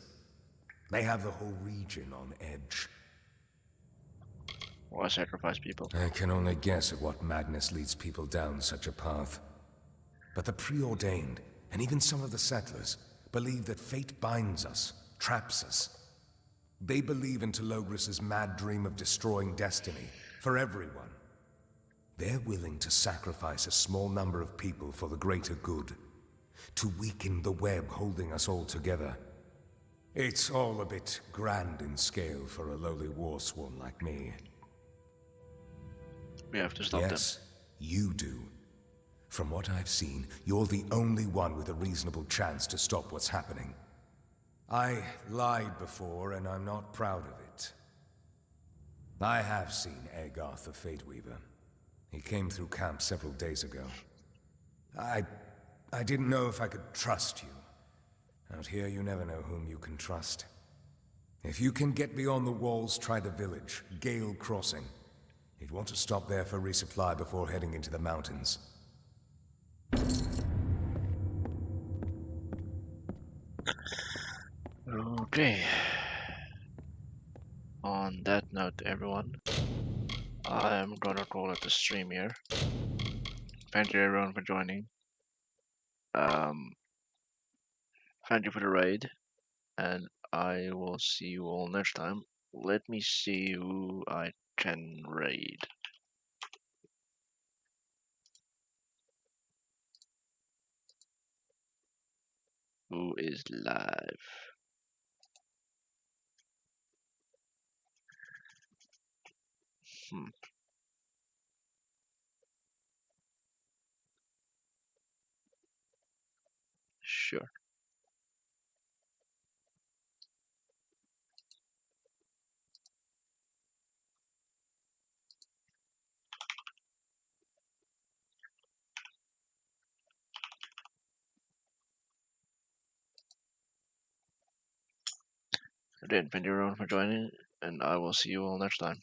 They have the whole region on edge.
Why sacrifice people?
I can only guess at what madness leads people down such a path. But the Preordained, and even some of the settlers, believe that fate binds us, traps us. They believe in Telogris' mad dream of destroying destiny, for everyone. They're willing to sacrifice a small number of people for the greater good, to weaken the web holding us all together. It's all a bit grand in scale for a lowly warsworn like me.
We have to stop them.
Yes, you do. From what I've seen, you're the only one with a reasonable chance to stop what's happening. I lied before, and I'm not proud of it. I have seen Agarth the Fate Weaver. He came through camp several days ago. I didn't know if I could trust you. Out here, you never know whom you can trust. If you can get beyond the walls, try the village, Gale Crossing. You'd want to stop there for resupply before heading into the mountains.
Okay. On that note, everyone, I'm gonna call it the stream here. Thank you everyone for joining. Um, thank you for the raid, and I will see you all next time. Let me see who I can raid. Who is live? Hmm. Sure. Again, thank you everyone for joining, and I will see you all next time.